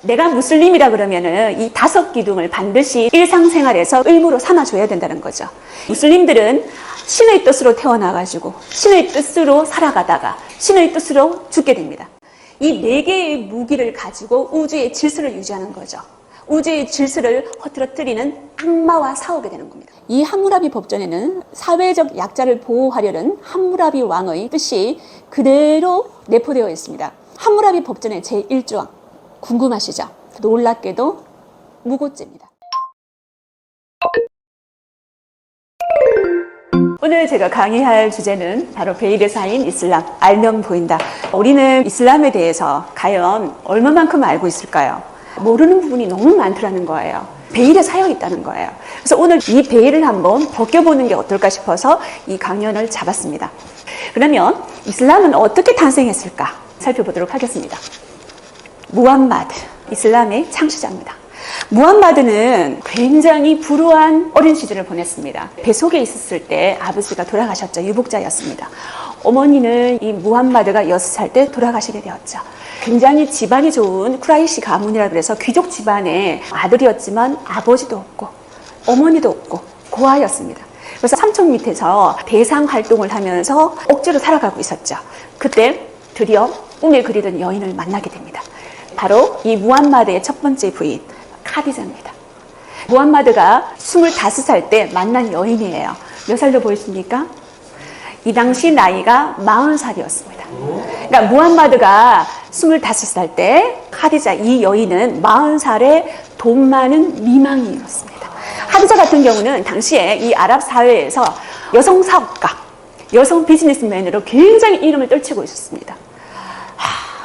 내가 무슬림이라 그러면은 이 5기둥을 반드시 일상생활에서 의무로 삼아줘야 된다는 거죠. 무슬림들은 신의 뜻으로 태어나가지고 신의 뜻으로 살아가다가 신의 뜻으로 죽게 됩니다. 이 4개의 무기를 가지고 우주의 질서를 유지하는 거죠. 우주의 질서를 허트러뜨리는 악마와 싸우게 되는 겁니다. 이 함무라비 법전에는 사회적 약자를 보호하려는 함무라비 왕의 뜻이 그대로 내포되어 있습니다. 함무라비 법전의 제1조항 궁금하시죠? 놀랍게도 무고죄입니다. 오늘 제가 강의할 주제는 바로 베일의 사인 이슬람, 알면 보인다. 우리는 이슬람에 대해서 과연 얼마만큼 알고 있을까요? 모르는 부분이 너무 많더라는 거예요. 베일에 사여 있다는 거예요. 그래서 오늘 이 베일을 한번 벗겨보는 게 어떨까 싶어서 이 강연을 잡았습니다. 그러면 이슬람은 어떻게 탄생했을까 살펴보도록 하겠습니다. 무함마드, 이슬람의 창시자입니다. 무함마드는 굉장히 불우한 어린 시절을 보냈습니다. 뱃속에 있었을 때 아버지가 돌아가셨죠. 유복자였습니다. 어머니는 이 무함마드가 6살 때 돌아가시게 되었죠. 굉장히 집안이 좋은 쿠라이시 가문이라 그래서 귀족 집안의 아들이었지만 아버지도 없고 어머니도 없고 고아였습니다. 그래서 삼촌 밑에서 대상 활동을 하면서 억지로 살아가고 있었죠. 그때 드디어 꿈에 그리던 여인을 만나게 됩니다. 바로 이 무함마드의 첫 번째 부인 카디자입니다. 무함마드가 25살 때 만난 여인이에요. 몇 살로 보이십니까? 이 당시 나이가 40살이었습니다. 그러니까 무함마드가 25살 때 카디자 이 여인은 40살의 돈 많은 미망이었습니다. 카디자 같은 경우는 당시에 이 아랍 사회에서 여성 사업가, 여성 비즈니스맨으로 굉장히 이름을 떨치고 있었습니다.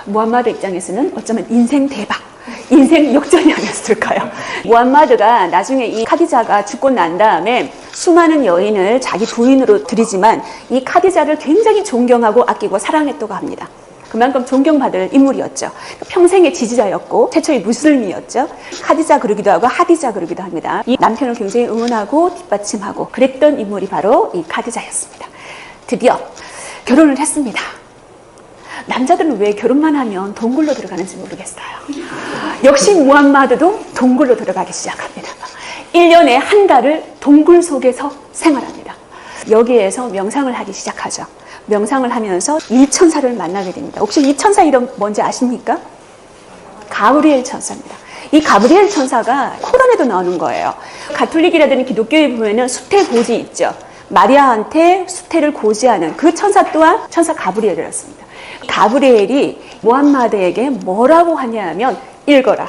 무함마드 입장에서는 어쩌면 인생 대박, 인생 역전이 아니었을까요? 무함마드가 나중에 이 카디자가 죽고 난 다음에 수많은 여인을 자기 부인으로 들이지만 이 카디자를 굉장히 존경하고 아끼고 사랑했다고 합니다. 그만큼 존경받을 인물이었죠. 평생의 지지자였고 최초의 무슬림이었죠. 카디자 그러기도 하고 하디자 그러기도 합니다. 이 남편을 굉장히 응원하고 뒷받침하고 그랬던 인물이 바로 이 카디자였습니다. 드디어 결혼을 했습니다. 남자들은 왜 결혼만 하면 동굴로 들어가는지 모르겠어요. 역시 무함마드도 동굴로 들어가기 시작합니다. 1년에 한 달을 동굴 속에서 생활합니다. 여기에서 명상을 하기 시작하죠. 명상을 하면서 이 천사를 만나게 됩니다. 혹시 이 천사 이름 뭔지 아십니까? 가브리엘 천사입니다. 이 가브리엘 천사가 코란에도 나오는 거예요. 가톨릭이라든지 기독교에 보면은 수태 고지 있죠. 마리아한테 수태를 고지하는 그 천사 또한 천사 가브리엘이었습니다. 가브리엘이 무함마드에게 뭐라고 하냐면 읽어라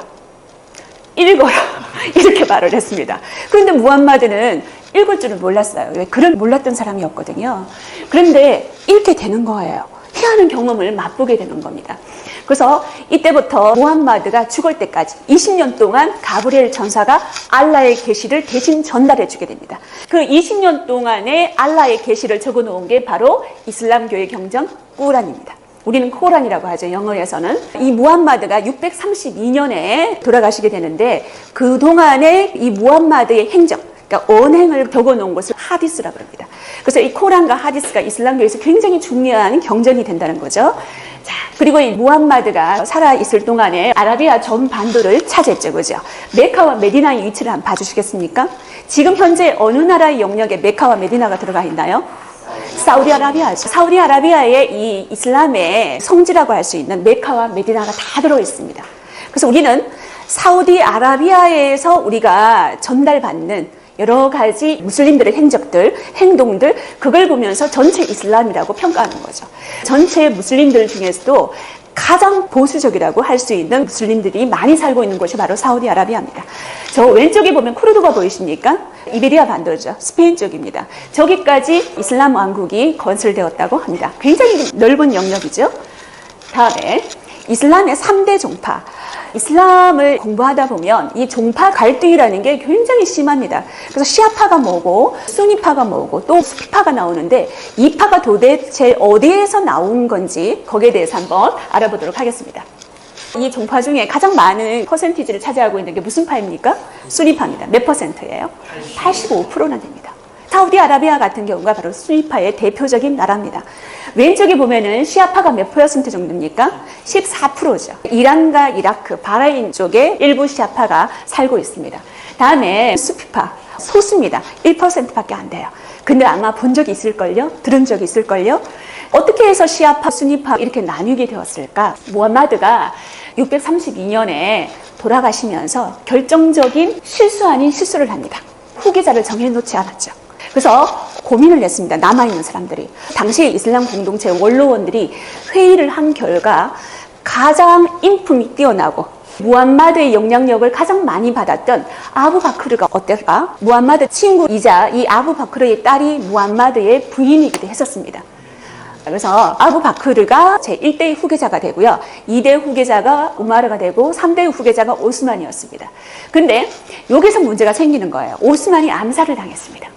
이렇게 말을 했습니다. 그런데 무함마드는 읽을 줄을 몰랐어요. 왜? 글을 몰랐던 사람이었거든요. 그런데 읽게 되는 거예요. 희한한 경험을 맛보게 되는 겁니다. 그래서 이때부터 무함마드가 죽을 때까지 20년 동안 가브리엘 천사가 알라의 계시를 대신 전달해 주게 됩니다. 그 20년 동안의 알라의 계시를 적어 놓은 게 바로 이슬람교의 경전 꾸란입니다. 우리는 코란이라고 하죠. 영어에서는. 이 무함마드가 632년에 돌아가시게 되는데 그동안에 이 무함마드의 행적, 그러니까 언행을 적어놓은 것을 하디스라고 합니다. 그래서 이 코란과 하디스가 이슬람교에서 굉장히 중요한 경전이 된다는 거죠. 자, 그리고 이 무함마드가 살아있을 동안에 아라비아 전 반도를 차지했죠. 그죠? 메카와 메디나의 위치를 한번 봐주시겠습니까? 지금 현재 어느 나라의 영역에 메카와 메디나가 들어가 있나요? 사우디아라비아죠. 사우디아라비아의 이 이슬람의 성지라고 할 수 있는 메카와 메디나가 다 들어있습니다. 그래서 우리는 사우디아라비아에서 우리가 전달받는 여러 가지 무슬림들의 행적들, 행동들, 그걸 보면서 전체 이슬람이라고 평가하는 거죠. 전체 무슬림들 중에서도 가장 보수적이라고 할 수 있는 무슬림들이 많이 살고 있는 곳이 바로 사우디아라비아입니다. 저 왼쪽에 보면 코르도바 보이십니까? 이베리아 반도죠. 스페인 쪽입니다. 저기까지 이슬람 왕국이 건설되었다고 합니다. 굉장히 넓은 영역이죠. 다음에 이슬람의 3대 종파. 이슬람을 공부하다 보면 이 종파 갈등이라는 게 굉장히 심합니다. 그래서 시아파가 뭐고 수니파가 뭐고 또 수피파가 나오는데 이 파가 도대체 어디에서 나온 건지 거기에 대해서 한번 알아보도록 하겠습니다. 이 종파 중에 가장 많은 퍼센티지를 차지하고 있는 게 무슨 파입니까? 수니파입니다. 몇 퍼센트예요? 85%나 됩니다. 사우디아라비아 같은 경우가 바로 수니파의 대표적인 나라입니다. 왼쪽에 보면은 시아파가 몇 퍼센트 정도입니까? 14%죠. 이란과 이라크, 바라인 쪽에 일부 시아파가 살고 있습니다. 다음에 수피파, 소수입니다. 1%밖에 안 돼요. 근데 아마 본 적이 있을걸요? 들은 적이 있을걸요? 어떻게 해서 시아파, 수니파 이렇게 나뉘게 되었을까? 무함마드가 632년에 돌아가시면서 결정적인 실수 아닌 실수를 합니다. 후계자를 정해놓지 않았죠. 그래서 고민을 했습니다. 남아있는 사람들이. 당시 이슬람 공동체 원로원들이 회의를 한 결과 가장 인품이 뛰어나고 무함마드의 영향력을 가장 많이 받았던 아부바크르가 어떨까? 무함마드 친구이자 이 아부바크르의 딸이 무함마드의 부인이기도 했었습니다. 그래서 아부바크르가 제1대 후계자가 되고요. 2대 후계자가 우마르가 되고 3대 후계자가 오스만이었습니다. 근데 여기서 문제가 생기는 거예요. 오스만이 암살을 당했습니다.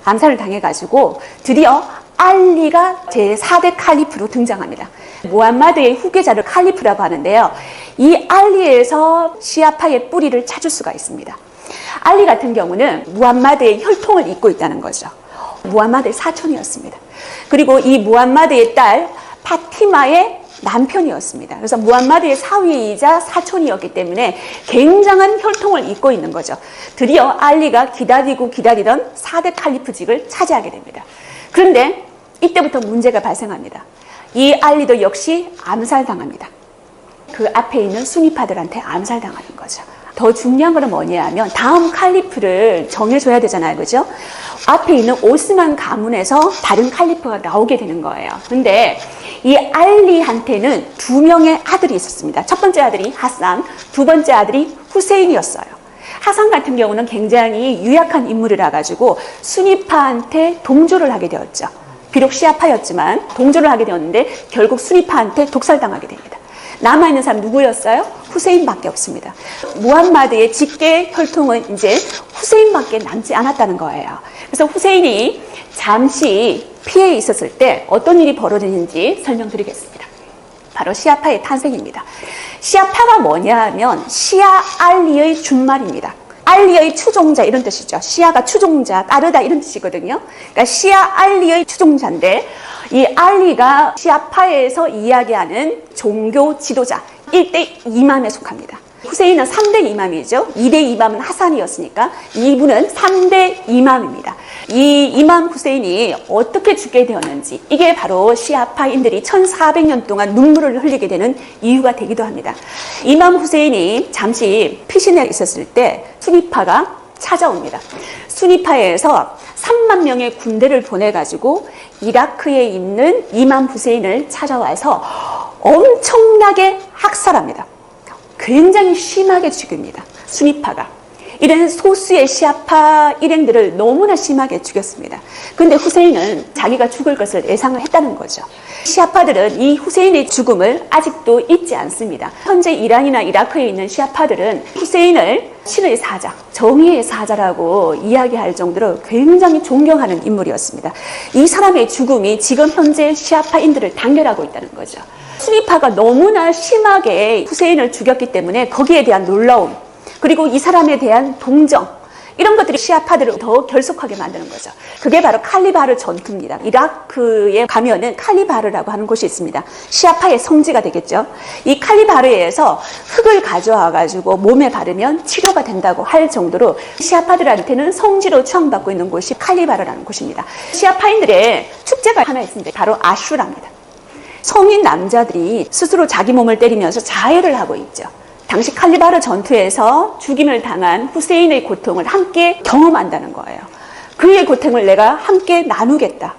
암살을 당해가지고 드디어 알리가 제4대 칼리프로 등장합니다. 무함마드의 후계자를 칼리프라고 하는데요. 이 알리에서 시아파의 뿌리를 찾을 수가 있습니다. 알리 같은 경우는 무함마드의 혈통을 잇고 있다는 거죠. 무함마드의 사촌이었습니다. 그리고 이 무함마드의 딸 파티마의 남편이었습니다. 그래서 무함마드의 사위이자 사촌이었기 때문에 굉장한 혈통을 잇고 있는 거죠. 드디어 알리가 기다리던 4대 칼리프직을 차지하게 됩니다. 그런데 이때부터 문제가 발생합니다. 이 알리도 역시 암살당합니다. 그 앞에 있는 수니파들한테 암살당하는 거죠. 더 중요한 건 뭐냐면 다음 칼리프를 정해줘야 되잖아요. 그죠? 앞에 있는 오스만 가문에서 다른 칼리프가 나오게 되는 거예요. 근데 이 알리한테는 2명의 아들이 있었습니다. 첫 번째 아들이 하산, 두 번째 아들이 후세인이었어요. 하산 같은 경우는 굉장히 유약한 인물이라 가지고 수니파한테 동조를 하게 되었죠. 비록 시아파였지만 동조를 하게 되었는데 결국 수니파한테 독살당하게 됩니다. 남아있는 사람 누구였어요? 후세인밖에 없습니다. 무함마드의 직계 혈통은 이제 후세인밖에 남지 않았다는 거예요. 그래서 후세인이 잠시 피해 있었을 때 어떤 일이 벌어지는지 설명드리겠습니다. 바로 시아파의 탄생입니다. 시아파가 뭐냐 하면 시아 알리의 준말입니다. 알리의 추종자 이런 뜻이죠. 시아가 추종자, 따르다 이런 뜻이거든요. 그러니까 시아 알리의 추종자인데 이 알리가 시아파에서 이야기하는 종교 지도자 1대 이맘에 속합니다. 후세인은 3대 이맘이죠. 2대 이맘은 하산이었으니까 이분은 3대 이맘입니다. 이 이맘 후세인이 어떻게 죽게 되었는지 이게 바로 시아파인들이 1400년 동안 눈물을 흘리게 되는 이유가 되기도 합니다. 이맘 후세인이 잠시 피신해 있었을 때 수니파가 찾아옵니다. 수니파에서 3만 명의 군대를 보내가지고 이라크에 있는 이맘 후세인을 찾아와서 엄청나게 학살합니다. 굉장히 심하게 죽입니다. 수니파가. 이런 소수의 시아파 일행들을 너무나 심하게 죽였습니다. 근데 후세인은 자기가 죽을 것을 예상을 했다는 거죠. 시아파들은 이 후세인의 죽음을 아직도 잊지 않습니다. 현재 이란이나 이라크에 있는 시아파들은 후세인을 신의 사자, 정의의 사자라고 이야기할 정도로 굉장히 존경하는 인물이었습니다. 이 사람의 죽음이 지금 현재 시아파인들을 단결하고 있다는 거죠. 수니파가 너무나 심하게 후세인을 죽였기 때문에 거기에 대한 놀라움, 그리고 이 사람에 대한 동정, 이런 것들이 시아파들을 더 결속하게 만드는 거죠. 그게 바로 칼리바르 전투입니다. 이라크에 가면은 칼리바르라고 하는 곳이 있습니다. 시아파의 성지가 되겠죠. 이 칼리바르에서 흙을 가져와 가지고 몸에 바르면 치료가 된다고 할 정도로 시아파들한테는 성지로 추앙받고 있는 곳이 칼리바르라는 곳입니다. 시아파인들의 축제가 하나 있습니다. 바로 아슈라입니다. 성인 남자들이 스스로 자기 몸을 때리면서 자해를 하고 있죠. 당시 칼리바르 전투에서 죽임을 당한 후세인의 고통을 함께 경험한다는 거예요. 그의 고통을 내가 함께 나누겠다.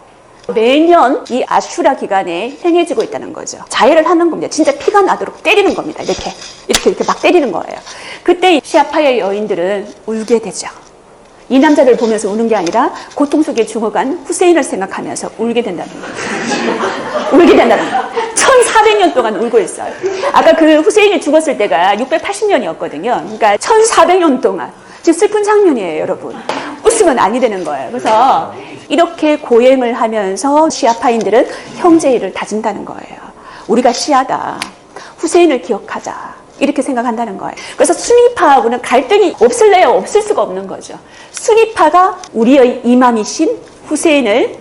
매년 이 아슈라 기간에 행해지고 있다는 거죠. 자해를 하는 겁니다. 진짜 피가 나도록 때리는 겁니다. 이렇게 막 때리는 거예요. 그때 시아파의 여인들은 울게 되죠. 이 남자를 보면서 우는 게 아니라 고통 속에 죽어간 후세인을 생각하면서 울게 된다는 거예요. 울게 된다는 거예요. 1400년 동안 울고 있어요. 아까 그 후세인이 죽었을 때가 680년이었거든요. 그러니까 1400년 동안. 지금 슬픈 장면이에요, 여러분. 웃으면 아니 되는 거예요. 그래서 이렇게 고행을 하면서 시아파인들은 형제의를 다진다는 거예요. 우리가 시아다. 후세인을 기억하자. 이렇게 생각한다는 거예요. 그래서 수니파하고는 갈등이 없을래야 없을 수가 없는 거죠. 수니파가 우리의 이맘이신 후세인을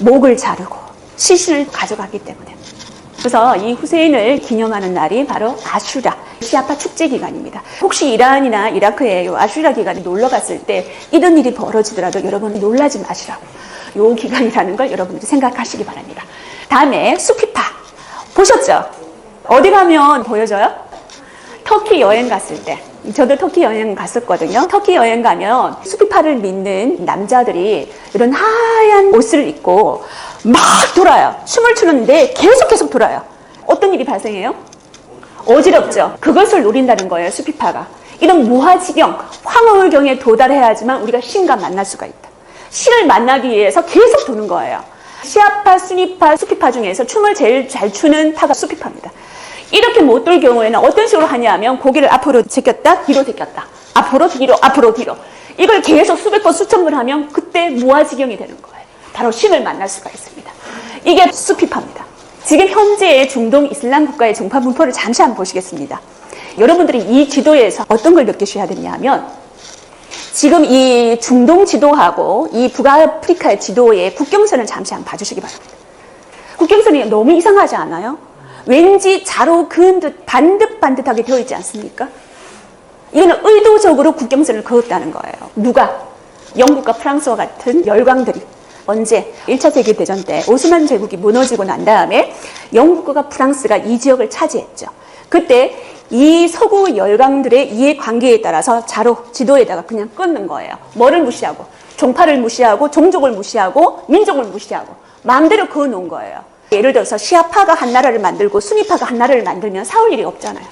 목을 자르고 시신을 가져갔기 때문에. 그래서 이 후세인을 기념하는 날이 바로 아슈라, 시아파 축제 기간입니다. 혹시 이란이나 이라크에 요 아슈라 기간에 놀러 갔을 때 이런 일이 벌어지더라도 여러분 놀라지 마시라고. 요 기간이라는 걸 여러분들이 생각하시기 바랍니다. 다음에 수피파. 보셨죠? 어디 가면 보여줘요? 터키 여행 갔을 때. 저도 터키 여행 갔었거든요. 터키 여행 가면 수피파를 믿는 남자들이 이런 하얀 옷을 입고 막 돌아요. 춤을 추는데 계속 돌아요. 어떤 일이 발생해요? 어지럽죠. 그것을 노린다는 거예요, 수피파가. 이런 무화지경, 황홀경에 도달해야지만 우리가 신과 만날 수가 있다. 신을 만나기 위해서 계속 도는 거예요. 시아파, 수니파, 수피파 중에서 춤을 제일 잘 추는 파가 수피파입니다. 이렇게 못 돌 경우에는 어떤 식으로 하냐면 고개를 앞으로 제꼈다, 뒤로 제꼈다. 앞으로, 뒤로, 앞으로, 뒤로. 이걸 계속 수백 번, 수천 번 하면 그때 무아지경이 되는 거예요. 바로 신을 만날 수가 있습니다. 이게 수피파입니다. 지금 현재의 중동 이슬람 국가의 종파 분포를 잠시 한번 보시겠습니다. 여러분들이 이 지도에서 어떤 걸 느끼셔야 되냐면 지금 이 중동 지도하고 이 북아프리카의 지도의 국경선을 잠시 한번 봐주시기 바랍니다. 국경선이 너무 이상하지 않아요? 왠지 자로 그은 듯 반듯반듯하게 되어 있지 않습니까? 이거는 의도적으로 국경선을 그었다는 거예요. 누가? 영국과 프랑스와 같은 열강들이 언제? 1차 세계대전 때 오스만 제국이 무너지고 난 다음에 영국과 프랑스가 이 지역을 차지했죠. 그때 이 서구 열강들의 이해관계에 따라서 자로 지도에다가 그냥 끊는 거예요. 뭐를 무시하고? 종파를 무시하고 종족을 무시하고 민족을 무시하고 마음대로 그어놓은 거예요. 예를 들어서 시아파가 한 나라를 만들고 수니파가 한 나라를 만들면 싸울 일이 없잖아요.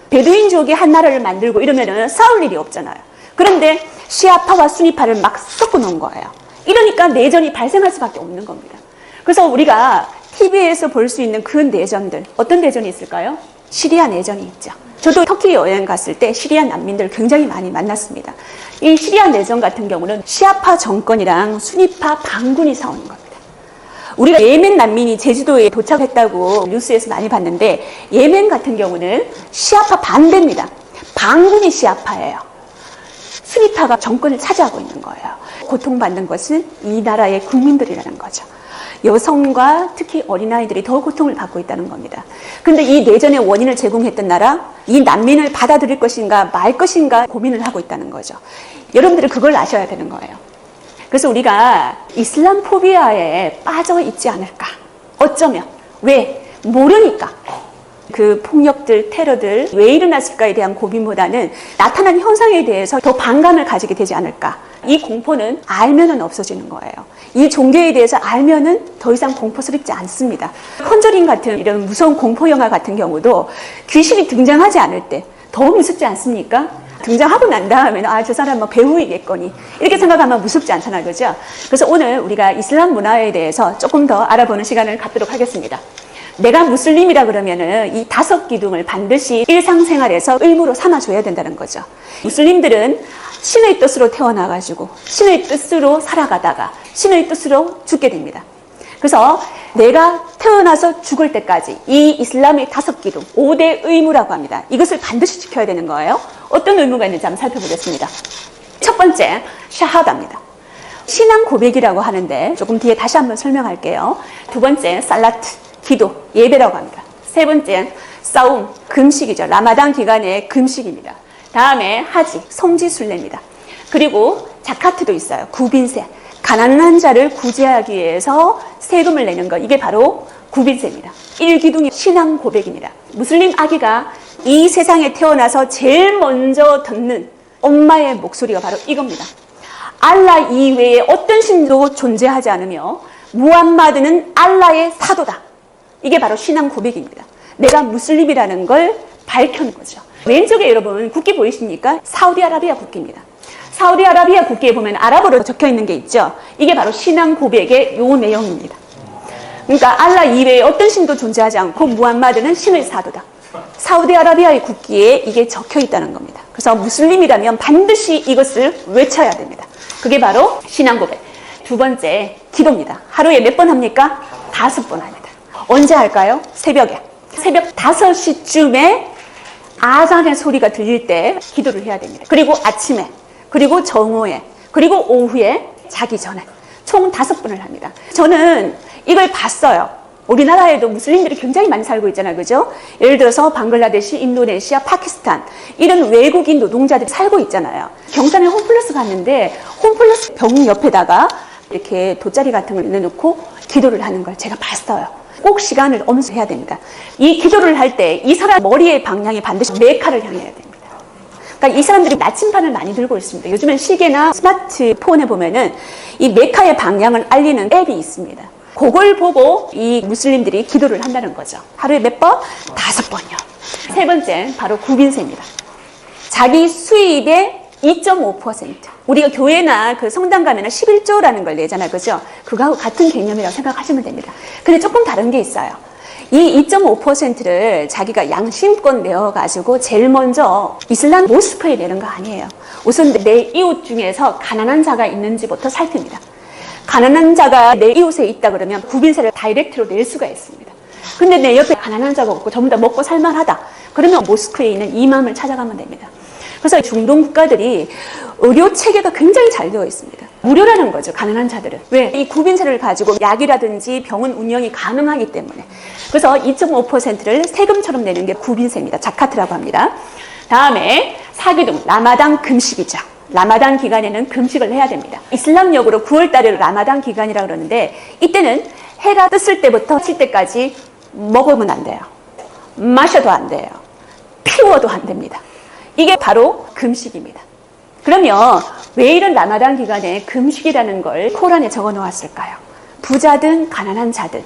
베두인족이 한 나라를 만들고 이러면 싸울 일이 없잖아요. 그런데 시아파와 수니파를 막 섞어놓은 거예요. 이러니까 내전이 발생할 수밖에 없는 겁니다. 그래서 우리가 TV에서 볼 수 있는 그 내전들, 어떤 내전이 있을까요? 시리아 내전이 있죠. 저도 터키 여행 갔을 때 시리아 난민들 굉장히 많이 만났습니다. 이 시리아 내전 같은 경우는 시아파 정권이랑 수니파 반군이 싸우는 겁니다. 우리가 예멘 난민이 제주도에 도착했다고 뉴스에서 많이 봤는데 예멘 같은 경우는 시아파 반대입니다. 반군이 시아파예요. 수니파가 정권을 차지하고 있는 거예요. 고통받는 것은 이 나라의 국민들이라는 거죠. 여성과 특히 어린아이들이 더 고통을 받고 있다는 겁니다. 그런데 이 내전의 원인을 제공했던 나라, 이 난민을 받아들일 것인가 말 것인가 고민을 하고 있다는 거죠. 여러분들은 그걸 아셔야 되는 거예요. 그래서 우리가 이슬람 포비아에 빠져 있지 않을까? 어쩌면. 왜? 모르니까. 그 폭력들, 테러들 왜 일어났을까에 대한 고민보다는 나타난 현상에 대해서 더 반감을 가지게 되지 않을까? 이 공포는 알면은 없어지는 거예요. 이 종교에 대해서 알면은 더 이상 공포스럽지 않습니다. 컨저링 같은 이런 무서운 공포 영화 같은 경우도 귀신이 등장하지 않을 때 더 무섭지 않습니까? 등장하고 난 다음에는 아, 저 사람은 배우이겠거니 이렇게 생각하면 무섭지 않잖아요, 그죠? 그래서 오늘 우리가 이슬람 문화에 대해서 조금 더 알아보는 시간을 갖도록 하겠습니다. 내가 무슬림이라 그러면은 이 5 기둥을 반드시 일상생활에서 의무로 삼아줘야 된다는 거죠. 무슬림들은 신의 뜻으로 태어나가지고 신의 뜻으로 살아가다가 신의 뜻으로 죽게 됩니다. 그래서 내가 태어나서 죽을 때까지 이 이슬람의 5 기둥, 5대 의무라고 합니다. 이것을 반드시 지켜야 되는 거예요. 어떤 의무가 있는지 한번 살펴보겠습니다. 첫 번째, 샤하다입니다. 신앙 고백이라고 하는데 조금 뒤에 다시 한번 설명할게요. 두 번째, 살라트, 기도, 예배라고 합니다. 세 번째, 싸움, 금식이죠. 라마단 기간의 금식입니다. 다음에 하지, 성지순례입니다. 그리고 자카트도 있어요. 구빈세, 가난한 자를 구제하기 위해서 세금을 내는 것, 이게 바로 구빈세입니다. 1기둥이 신앙 고백입니다. 무슬림 아기가 이 세상에 태어나서 제일 먼저 듣는 엄마의 목소리가 바로 이겁니다. 알라 이외에 어떤 신도 존재하지 않으며 무함마드는 알라의 사도다. 이게 바로 신앙 고백입니다. 내가 무슬림이라는 걸 밝혀는 거죠. 왼쪽에 여러분 국기 보이십니까? 사우디아라비아 국기입니다. 사우디아라비아 국기에 보면 아랍어로 적혀 있는 게 있죠. 이게 바로 신앙 고백의 요 내용입니다. 그러니까 알라 이외에 어떤 신도 존재하지 않고 무함마드는 신의 사도다. 사우디아라비아의 국기에 이게 적혀 있다는 겁니다. 그래서 무슬림이라면 반드시 이것을 외쳐야 됩니다. 그게 바로 신앙 고백. 두 번째, 기도입니다. 하루에 몇 번 합니까? 5번 합니다. 언제 할까요? 새벽에. 새벽 5시쯤에 아잔의 소리가 들릴 때 기도를 해야 됩니다. 그리고 아침에, 그리고 정오에, 그리고 오후에, 자기 전에 총 5번을 합니다. 저는 이걸 봤어요. 우리나라에도 무슬림들이 굉장히 많이 살고 있잖아요. 그죠? 예를 들어서 방글라데시, 인도네시아, 파키스탄 이런 외국인 노동자들이 살고 있잖아요. 경산에 홈플러스 갔는데 홈플러스 병 옆에다가 이렇게 돗자리 같은 걸 내놓고 기도를 하는 걸 제가 봤어요. 꼭 시간을 엄수해야 됩니다. 이 기도를 할 때 이 사람 머리의 방향이 반드시 메카를 향해야 됩니다. 그러니까 이 사람들이 나침반을 많이 들고 있습니다. 요즘엔 시계나 스마트폰에 보면은 이 메카의 방향을 알리는 앱이 있습니다. 그걸 보고 이 무슬림들이 기도를 한다는 거죠. 하루에 몇 번? 5번이요. 세 번째, 바로 구빈세입니다. 자기 수입의 2.5%. 우리가 교회나 그 성당 가면은 11조라는 걸 내잖아요. 그죠? 그거하고 같은 개념이라고 생각하시면 됩니다. 근데 조금 다른 게 있어요. 이 2.5%를 자기가 양심껏 내어가지고 제일 먼저 이슬람 모스크에 내는 거 아니에요. 우선 내 이웃 중에서 가난한 자가 있는지부터 살핍니다. 가난한 자가 내 이웃에 있다 그러면 구빈세를 다이렉트로 낼 수가 있습니다. 근데 내 옆에 가난한 자가 없고 전부 다 먹고 살만하다. 그러면 모스크에 있는 이맘을 찾아가면 됩니다. 그래서 중동 국가들이 의료 체계가 굉장히 잘 되어 있습니다. 무료라는 거죠, 가난한 자들은. 왜? 이 구빈세를 가지고 약이라든지 병원 운영이 가능하기 때문에. 그래서 2.5%를 세금처럼 내는 게 구빈세입니다. 자카트라고 합니다. 다음에 사기둥, 라마단 금식이죠. 라마단 기간에는 금식을 해야 됩니다. 이슬람력으로 9월 달에 라마단 기간이라고 그러는데 이때는 해가 떴을 때부터 칠 때까지 먹으면 안 돼요. 마셔도 안 돼요. 피워도 안 됩니다. 이게 바로 금식입니다. 그러면 왜 이런 라마단 기간에 금식이라는 걸 코란에 적어 놓았을까요? 부자든 가난한 자든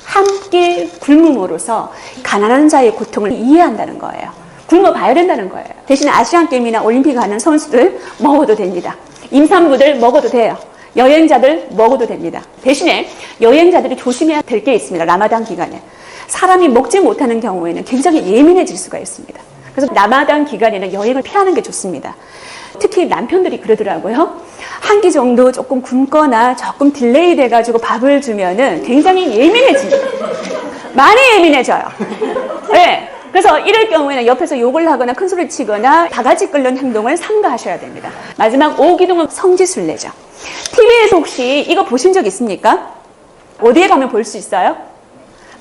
함께 굶음으로써 가난한 자의 고통을 이해한다는 거예요. 굶어봐야 된다는 거예요. 대신에 아시안게임이나 올림픽 가는 선수들 먹어도 됩니다. 임산부들 먹어도 돼요. 여행자들 먹어도 됩니다. 대신에 여행자들이 조심해야 될 게 있습니다. 라마단 기간에. 사람이 먹지 못하는 경우에는 굉장히 예민해질 수가 있습니다. 그래서 라마단 기간에는 여행을 피하는 게 좋습니다. 특히 남편들이 그러더라고요. 한 끼 정도 조금 굶거나 조금 딜레이 돼가지고 밥을 주면은 굉장히 예민해집니다. 많이 예민해져요. 네. 그래서 이럴 경우에는 옆에서 욕을 하거나 큰 소리를 치거나 바가지 끓는 행동을 삼가하셔야 됩니다. 마지막 5기둥은 성지순례죠. TV에서 혹시 이거 보신 적 있습니까? 어디에 가면 볼 수 있어요?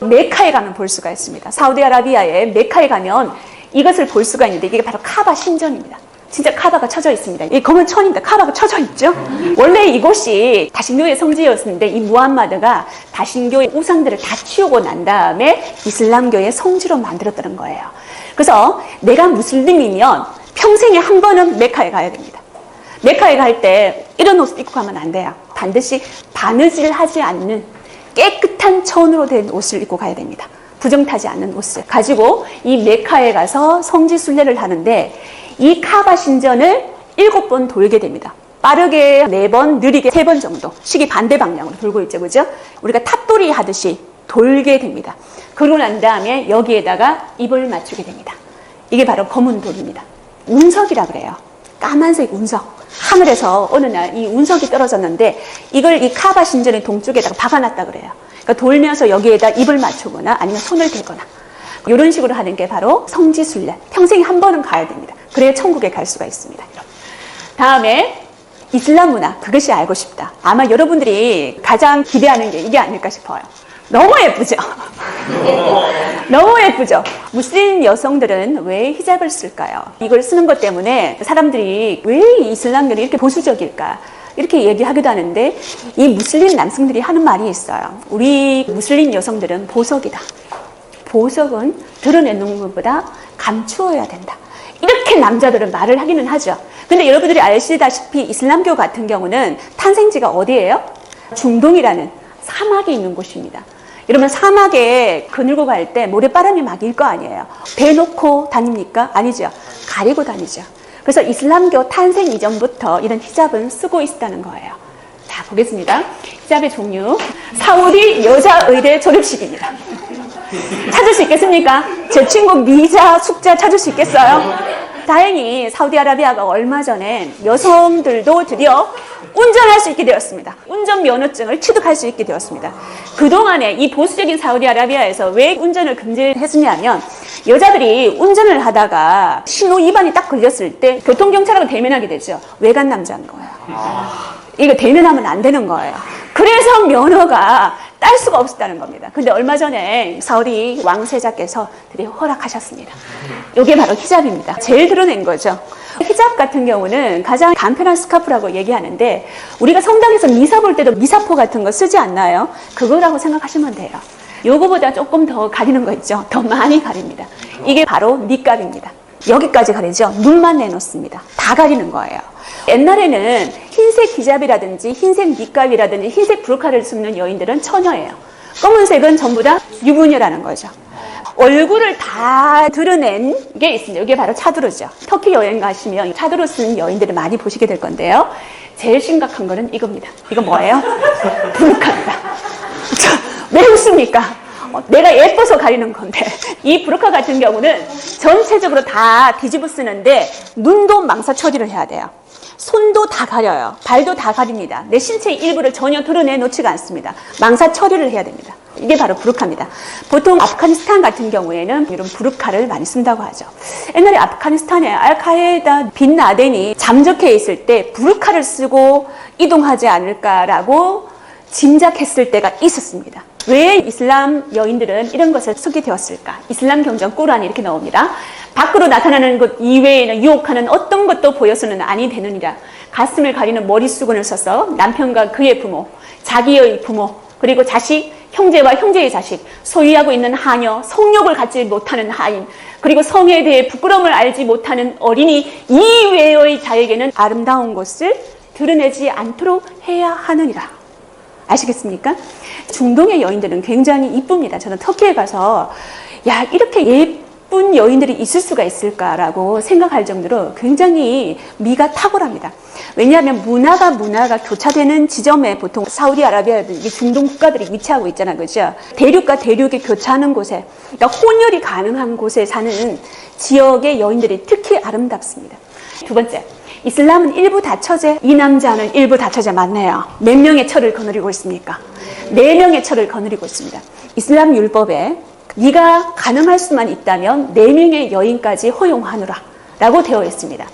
메카에 가면 볼 수가 있습니다. 사우디아라비아의 메카에 가면 이것을 볼 수가 있는데 이게 바로 카바 신전입니다. 진짜 카바가 쳐져 있습니다. 이 검은 천인데 카바가 쳐져 있죠. 원래 이곳이 다신교의 성지였는데 이 무함마드가 다신교의 우상들을 다 치우고 난 다음에 이슬람교의 성지로 만들었다는 거예요. 그래서 내가 무슬림이면 평생에 한 번은 메카에 가야 됩니다. 메카에 갈 때 이런 옷을 입고 가면 안 돼요. 반드시 바느질하지 않는 깨끗한 천으로 된 옷을 입고 가야 됩니다. 부정타지 않는 옷을 가지고 이 메카에 가서 성지순례를 하는데 이 카바 신전을 7번 돌게 됩니다. 빠르게 4번, 느리게 3번 정도. 시기 반대 방향으로 돌고 있죠. 그죠? 우리가 탑돌이 하듯이 돌게 됩니다. 그러고 난 다음에 여기에다가 입을 맞추게 됩니다. 이게 바로 검은 돌입니다. 운석이라 그래요. 까만색 운석. 하늘에서 어느 날 이 운석이 떨어졌는데 이걸 이 카바 신전의 동쪽에다가 박아놨다 그래요. 그러니까 돌면서 여기에다 입을 맞추거나 아니면 손을 대거나 이런 식으로 하는 게 바로 성지순례. 평생에 한 번은 가야 됩니다. 그래야 천국에 갈 수가 있습니다. 다음에 이슬람 문화, 그것이 알고 싶다. 아마 여러분들이 가장 기대하는 게 이게 아닐까 싶어요. 너무 예쁘죠? 너무 예쁘죠? 무슬림 여성들은 왜 히잡을 쓸까요? 이걸 쓰는 것 때문에 사람들이 왜 이슬람교는 이렇게 보수적일까? 이렇게 얘기하기도 하는데 이 무슬림 남성들이 하는 말이 있어요. 우리 무슬림 여성들은 보석이다. 보석은 드러내는 것보다 감추어야 된다. 이렇게 남자들은 말을 하기는 하죠. 근데 여러분들이 아시다시피 이슬람교 같은 경우는 탄생지가 어디예요? 중동이라는 사막에 있는 곳입니다. 여러분 사막에 거닐고 갈 때 모래바람이 막 일 거 아니에요. 대놓고 다닙니까? 아니죠. 가리고 다니죠. 그래서 이슬람교 탄생 이전부터 이런 히잡은 쓰고 있다는 거예요. 자, 보겠습니다. 히잡의 종류. 사우디 여자의대 졸업식입니다. 찾을 수 있겠습니까? 제 친구 미자, 숙자 찾을 수 있겠어요? 다행히 사우디아라비아가 얼마 전에 여성들도 드디어 운전할 수 있게 되었습니다. 운전면허증을 취득할 수 있게 되었습니다. 그동안에 이 보수적인 사우디아라비아에서 왜 운전을 금지했느냐면 여자들이 운전을 하다가 신호 위반이 딱 걸렸을 때 교통경찰하고 대면하게 되죠. 외간 남자인 거예요. 이거 대면하면 안 되는 거예요. 그래서 면허가 딸 수가 없었다는 겁니다. 근데 얼마 전에 사우디 왕세자께서 드디어 허락하셨습니다. 이게 바로 히잡입니다. 제일 드러낸 거죠. 히잡 같은 경우는 가장 간편한 스카프라고 얘기하는데 우리가 성당에서 미사 볼 때도 미사포 같은 거 쓰지 않나요? 그거라고 생각하시면 돼요. 요거보다 조금 더 가리는 거 있죠. 더 많이 가립니다. 이게 바로 니갑입니다. 여기까지 가리죠. 눈만 내놓습니다. 다 가리는 거예요. 옛날에는 흰색 히잡이라든지 흰색 니갑이라든지 흰색 부르카를 쓰는 여인들은 처녀예요. 검은색은 전부 다 유부녀라는 거죠. 얼굴을 다 드러낸 게 있습니다. 이게 바로 차두르죠. 터키 여행 가시면 차두르 쓰는 여인들을 많이 보시게 될 건데요. 제일 심각한 거는 이겁니다. 이거 뭐예요? 부르카입니다. 왜 웃습니까? 내가 예뻐서 가리는 건데 이 부르카 같은 경우는 전체적으로 다 뒤집어 쓰는데 눈도 망사 처리를 해야 돼요. 손도 다 가려요. 발도 다 가립니다. 내 신체의 일부를 전혀 드러내놓지가 않습니다. 망사 처리를 해야 됩니다. 이게 바로 부르카입니다. 보통 아프가니스탄 같은 경우에는 이런 부르카를 많이 쓴다고 하죠. 옛날에 아프가니스탄에 알카에다 빈 라덴이 잠적해 있을 때 부르카를 쓰고 이동하지 않을까라고 짐작했을 때가 있었습니다. 왜 이슬람 여인들은 이런 것을 쓰게 되었을까? 이슬람 경전 꾸란이 이렇게 나옵니다. 밖으로 나타나는 것 이외에는 유혹하는 어떤 것도 보여서는 아니 되느니라. 가슴을 가리는 머리수건을 써서 남편과 그의 부모, 자기의 부모, 그리고 자식, 형제와 형제의 자식, 소유하고 있는 하녀, 성욕을 갖지 못하는 하인, 그리고 성에 대해 부끄러움을 알지 못하는 어린이 이외의 자에게는 아름다운 것을 드러내지 않도록 해야 하느니라. 아시겠습니까? 중동의 여인들은 굉장히 이쁩니다. 저는 터키에 가서 야 이렇게 예쁜 여인들이 있을 수가 있을까라고 생각할 정도로 굉장히 미가 탁월합니다. 왜냐하면 문화가 교차되는 지점에 보통 사우디아라비아라든지 중동 국가들이 위치하고 있잖아요. 그죠? 대륙과 대륙이 교차하는 곳에, 그러니까 혼혈이 가능한 곳에 사는 지역의 여인들이 특히 아름답습니다. 두 번째, 이슬람은 일부 다처제, 이 남자는 일부 다처제 맞네요. 몇 명의 처를 거느리고 있습니까? 4명의 처를 거느리고 있습니다. 이슬람 율법에 네가 가능할 수만 있다면 4명의 여인까지 허용하노라 라고 되어 있습니다.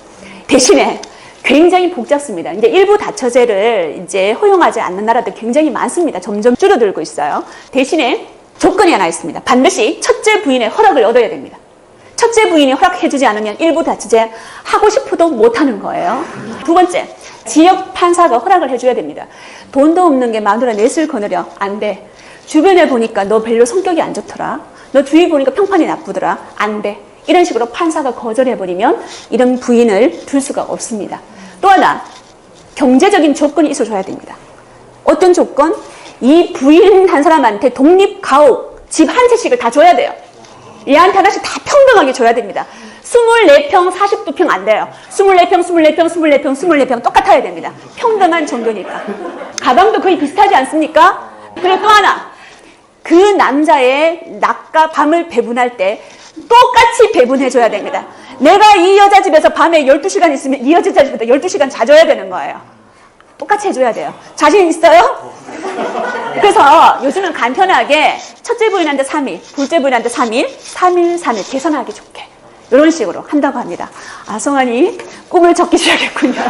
대신에 굉장히 복잡습니다. 이제 일부 다처제를 이제 허용하지 않는 나라도 굉장히 많습니다. 점점 줄어들고 있어요. 대신에 조건이 하나 있습니다. 반드시 첫째 부인의 허락을 얻어야 됩니다. 첫째 부인이 허락해주지 않으면 일부 다처제 하고 싶어도 못하는 거예요. 두 번째, 지역 판사가 허락을 해줘야 됩니다. 돈도 없는 게 마누라 넷을 거느려. 안 돼. 주변에 보니까 너 별로 성격이 안 좋더라. 너 주위 보니까 평판이 나쁘더라. 안 돼. 이런 식으로 판사가 거절해버리면 이런 부인을 둘 수가 없습니다. 또 하나, 경제적인 조건이 있어줘야 됩니다. 어떤 조건? 이 부인 한 사람한테 독립 가옥, 집 한 채씩을 다 줘야 돼요. 얘한테 하나씩 다 평등하게 줘야 됩니다. 24평, 42평 안 돼요. 24평, 24평, 24평, 24평 똑같아야 됩니다. 평등한 종교니까. 가방도 거의 비슷하지 않습니까? 그리고 또 하나, 그 남자의 낮과 밤을 배분할 때 똑같이 배분해줘야 됩니다. 내가 이 여자 집에서 밤에 12시간 있으면 이 여자 집에서 12시간 자줘야 되는 거예요. 똑같이 해줘야 돼요. 자신 있어요? 그래서 요즘은 간편하게 첫째 부인한테 3일, 둘째 부인한테 3일, 3일, 3일 계산하기 좋게 이런 식으로 한다고 합니다. 아, 성환이 꿈을 적기 시작했군요.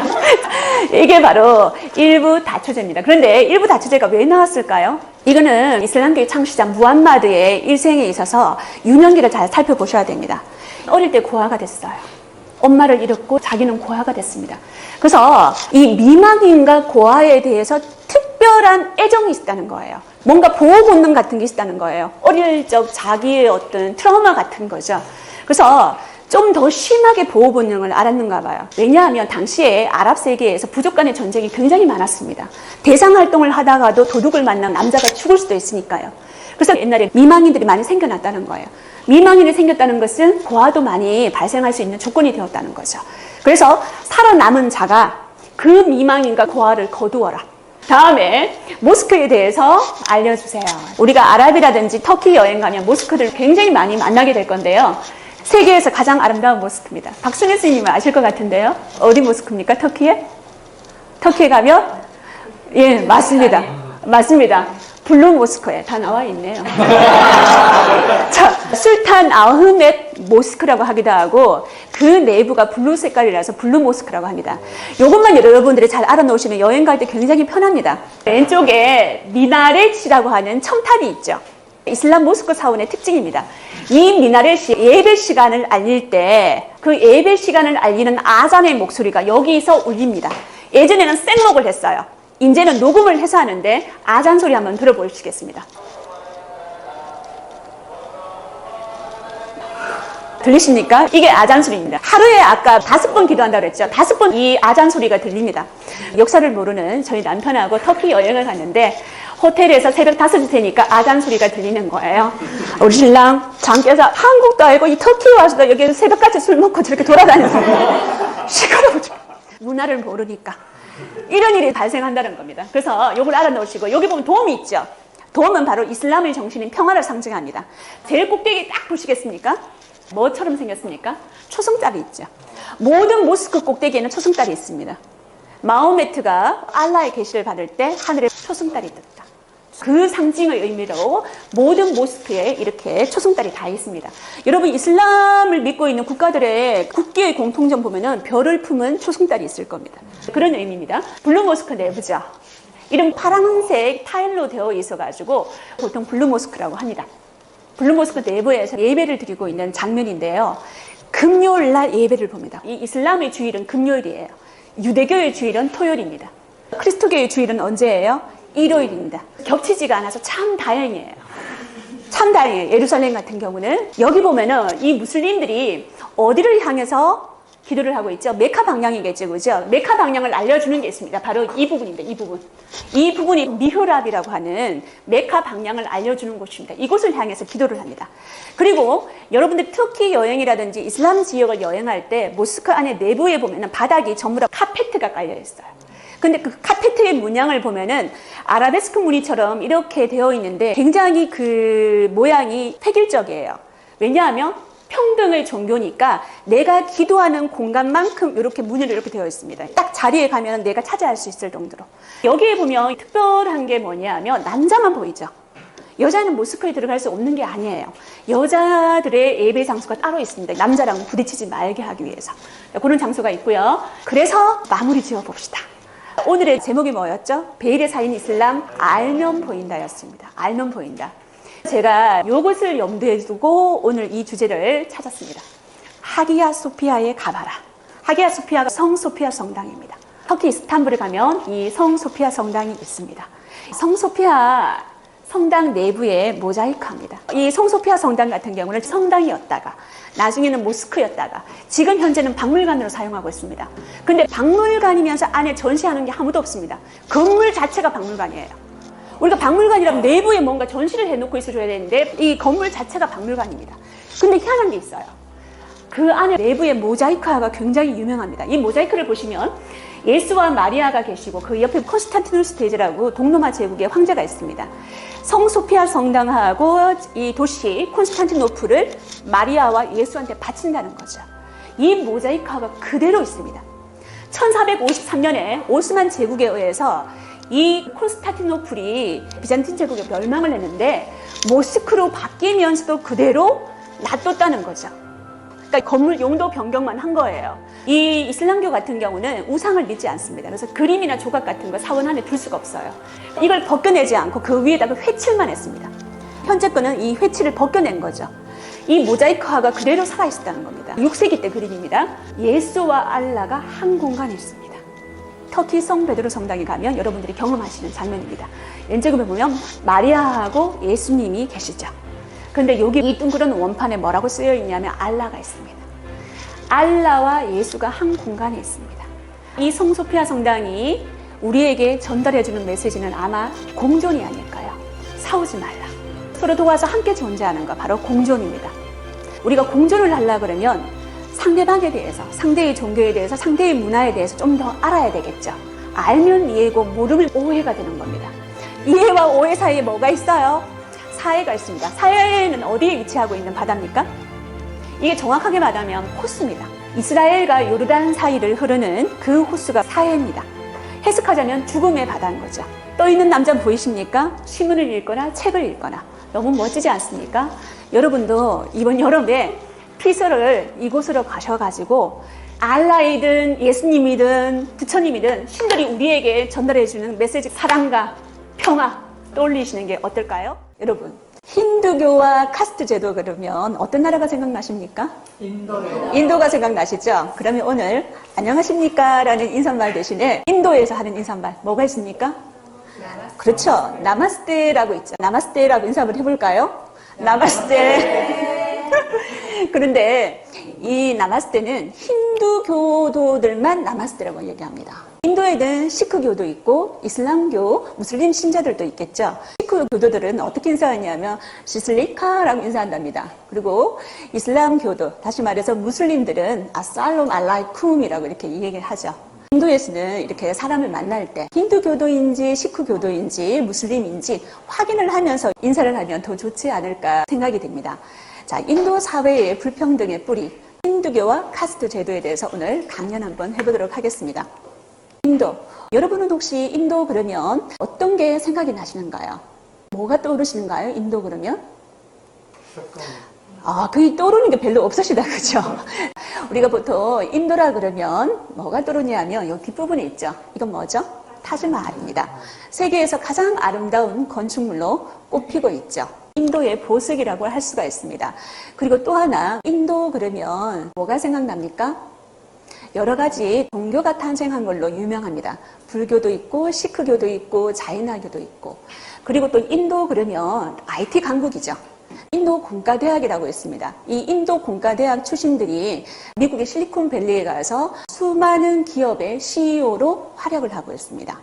이게 바로 일부 다처제입니다. 그런데 일부 다처제가 왜 나왔을까요? 이거는 이슬람교의 창시자 무함마드의 일생에 있어서 유년기를 잘 살펴보셔야 됩니다. 어릴 때 고아가 됐어요. 엄마를 잃었고 자기는 고아가 됐습니다. 그래서 이 미망인과 고아에 대해서 특별한 애정이 있다는 거예요. 뭔가 보호 본능 같은 게 있다는 거예요. 어릴 적 자기의 어떤 트라우마 같은 거죠. 그래서 좀 더 심하게 보호 본능을 알았는가 봐요. 왜냐하면 당시에 아랍 세계에서 부족 간의 전쟁이 굉장히 많았습니다. 대상 활동을 하다가도 도둑을 만난 남자가 죽을 수도 있으니까요. 그래서 옛날에 미망인들이 많이 생겨났다는 거예요. 미망인이 생겼다는 것은 고아도 많이 발생할 수 있는 조건이 되었다는 거죠. 그래서 살아남은 자가 그 미망인과 고아를 거두어라. 다음에 모스크에 대해서 알려주세요. 우리가 아랍이라든지 터키 여행 가면 모스크들을 굉장히 많이 만나게 될 건데요. 세계에서 가장 아름다운 모스크입니다. 박순일 스님은 아실 것 같은데요. 어디 모스크입니까? 터키에? 터키에 가면? 예, 맞습니다. 맞습니다. 블루 모스크에 다 나와 있네요. 자, 술탄 아흐멧 모스크라고 하기도 하고 그 내부가 블루 색깔이라서 블루 모스크라고 합니다. 이것만 여러분들이 잘 알아놓으시면 여행 갈 때 굉장히 편합니다. 왼쪽에 미나렛이라고 하는 첨탑이 있죠. 이슬람 모스크 사원의 특징입니다. 이 미나렛이 예배 시간을 알릴 때 그 예배 시간을 알리는 아잔의 목소리가 여기서 울립니다. 예전에는 생목을 했어요. 이제는 녹음을 해서 하는데 아잔 소리 한번 들어보시겠습니다. 들리십니까? 이게 아잔 소리입니다. 하루에 아까 5번 기도한다고 그랬죠. 5번 이 아잔 소리가 들립니다. 역사를 모르는 저희 남편하고 터키 여행을 갔는데 호텔에서 새벽 5시 되니까 아잔 소리가 들리는 거예요. 우리 신랑 장께서 한국도 알고 이 터키에 와서도 여기 새벽까지 술 먹고 저렇게 돌아다녀서 시끄러워져. 문화를 모르니까 이런 일이 발생한다는 겁니다. 그래서 이걸 알아놓으시고 여기 보면 돔이 있죠. 돔은 바로 이슬람의 정신인 평화를 상징합니다. 제일 꼭대기 딱 보시겠습니까? 뭐처럼 생겼습니까? 초승달이 있죠. 모든 모스크 꼭대기에는 초승달이 있습니다. 마호메트가 알라의 계시를 받을 때 하늘에 초승달이 떴다. 그 상징의 의미로 모든 모스크에 이렇게 초승달이 다 있습니다. 여러분 이슬람을 믿고 있는 국가들의 국기의 공통점 보면은 별을 품은 초승달이 있을 겁니다. 그런 의미입니다. 블루 모스크 내부죠. 이름 파란색 타일로 되어 있어가지고 보통 블루 모스크라고 합니다. 블루 모스크 내부에서 예배를 드리고 있는 장면인데요. 금요일 날 예배를 봅니다. 이 이슬람의 주일은 금요일이에요. 유대교의 주일은 토요일입니다. 그리스도교의 주일은 언제예요? 일요일입니다. 겹치지가 않아서 참 다행이에요. 참 다행이에요. 예루살렘 같은 경우는 여기 보면은 이 무슬림들이 어디를 향해서 기도를 하고 있죠? 메카 방향이겠죠, 그죠? 메카 방향을 알려주는 게 있습니다. 바로 이 부분입니다. 이 부분. 이 부분이 미흐랍이라고 하는 메카 방향을 알려주는 곳입니다. 이곳을 향해서 기도를 합니다. 그리고 여러분들 터키 여행이라든지 이슬람 지역을 여행할 때 모스크 안에 내부에 보면은 바닥이 전부 다 카페트가 깔려 있어요. 근데 그 카페트의 문양을 보면은 아라베스크 무늬처럼 이렇게 되어 있는데 굉장히 그 모양이 획일적이에요. 왜냐하면 평등의 종교니까 내가 기도하는 공간만큼 이렇게 문으로 이렇게 되어 있습니다. 딱 자리에 가면 내가 차지할 수 있을 정도로. 여기에 보면 특별한 게 뭐냐면 남자만 보이죠. 여자는 모스크에 들어갈 수 없는 게 아니에요. 여자들의 예배 장소가 따로 있습니다. 남자랑 부딪히지 말게 하기 위해서. 그런 장소가 있고요. 그래서 마무리 지어 봅시다. 오늘의 제목이 뭐였죠? 베일의 사인 이슬람 알면 보인다였습니다. 알면 보인다. 제가 이것을 염두에 두고 오늘 이 주제를 찾았습니다. 하기야 소피아에 가봐라. 하기야 소피아가 성 소피아 성당입니다. 터키 이스탄불에 가면 이 성 소피아 성당이 있습니다. 성 소피아 성당 내부에 모자이크합니다. 이 성 소피아 성당 같은 경우는 성당이었다가 나중에는 모스크였다가 지금 현재는 박물관으로 사용하고 있습니다. 근데 박물관이면서 안에 전시하는 게 아무도 없습니다. 건물 자체가 박물관이에요. 우리가 박물관이라면 내부에 뭔가 전시를 해놓고 있어줘야 되는데 이 건물 자체가 박물관입니다. 근데 희한한 게 있어요. 그 안에 내부의 모자이크가 굉장히 유명합니다. 이 모자이크를 보시면 예수와 마리아가 계시고 그 옆에 콘스탄티누스 대제라고 동로마 제국의 황제가 있습니다. 성 소피아 성당하고 이 도시 콘스탄티노플을 마리아와 예수한테 바친다는 거죠. 이 모자이크가 그대로 있습니다. 1453년에 오스만 제국에 의해서 이 콘스탄티노플이 비잔틴 제국에 멸망을 했는데 모스크로 바뀌면서도 그대로 놔뒀다는 거죠. 그러니까 건물 용도 변경만 한 거예요. 이 이슬람교 같은 경우는 우상을 믿지 않습니다. 그래서 그림이나 조각 같은 거 사원 안에 둘 수가 없어요. 이걸 벗겨내지 않고 그 위에다가 회칠만 했습니다. 현재 거는 이 회칠을 벗겨낸 거죠. 이 모자이크화가 그대로 살아있었다는 겁니다. 6세기 때 그림입니다. 예수와 알라가 한 공간에 있습니다. 터키 성 베드로 성당에 가면 여러분들이 경험하시는 장면입니다. 왼쪽에 보면 마리아하고 예수님이 계시죠. 근데 여기 이 둥그런 원판에 뭐라고 쓰여 있냐면 알라가 있습니다. 알라와 예수가 한 공간에 있습니다. 이 성소피아 성당이 우리에게 전달해주는 메시지는 아마 공존이 아닐까요? 싸우지 말라. 서로 도와서 함께 존재하는 거 바로 공존입니다. 우리가 공존을 하려고 그러면 상대방에 대해서, 상대의 종교에 대해서, 상대의 문화에 대해서 좀 더 알아야 되겠죠. 알면 이해고 모르면 오해가 되는 겁니다. 이해와 오해 사이에 뭐가 있어요? 사해가 있습니다. 사해는 어디에 위치하고 있는 바다입니까? 이게 정확하게 말하면 호수입니다. 이스라엘과 요르단 사이를 흐르는 그 호수가 사해입니다. 해석하자면 죽음의 바다인 거죠. 떠있는 남자 보이십니까? 신문을 읽거나 책을 읽거나. 너무 멋지지 않습니까? 여러분도 이번 여름에 피서를 이곳으로 가셔가지고 알라이든 예수님이든 부처님이든 신들이 우리에게 전달해주는 메시지, 사랑과 평화 떠올리시는 게 어떨까요? 여러분, 힌두교와 카스트 제도 그러면 어떤 나라가 생각나십니까? 인도가 생각나시죠? 그러면 오늘 안녕하십니까 라는 인사말 대신에 인도에서 하는 인사말 뭐가 있습니까? 그렇죠. 나마스테라고 있죠. 나마스테라고 인사 한번 해볼까요? 나마스테. 그런데 이 나마스테는 힌두교도들만 나마스테라고 얘기합니다. 인도에는 시크교도 있고 이슬람교, 무슬림 신자들도 있겠죠. 시크교도들은 어떻게 인사하냐면 시슬리카라고 인사한답니다. 그리고 이슬람교도, 다시 말해서 무슬림들은 아살롬 알라이쿰이라고 이렇게 얘기를 하죠. 인도에서는 이렇게 사람을 만날 때 힌두교도인지 시크교도인지 무슬림인지 확인을 하면서 인사를 하면 더 좋지 않을까 생각이 됩니다. 자, 인도 사회의 불평등의 뿌리, 힌두교와 카스트 제도에 대해서 오늘 강연 한번 해보도록 하겠습니다. 인도, 여러분은 혹시 인도 그러면 어떤 게 생각이 나시는가요? 뭐가 떠오르시는가요? 인도 그러면? 거의 떠오르는 게 별로 없으시다, 그죠? 우리가 보통 인도라 그러면 뭐가 떠오르냐면 이 뒷부분에 있죠. 이건 뭐죠? 타즈마할입니다. 세계에서 가장 아름다운 건축물로 꼽히고 있죠. 인도의 보석이라고 할 수가 있습니다. 그리고 또 하나, 인도 그러면 뭐가 생각납니까? 여러 가지 종교가 탄생한 걸로 유명합니다. 불교도 있고 시크교도 있고 자이나교도 있고, 그리고 또 인도 그러면 IT 강국이죠. 인도 공과대학이라고 있습니다. 이 인도 공과대학 출신들이 미국의 실리콘밸리에 가서 수많은 기업의 CEO로 활약을 하고 있습니다.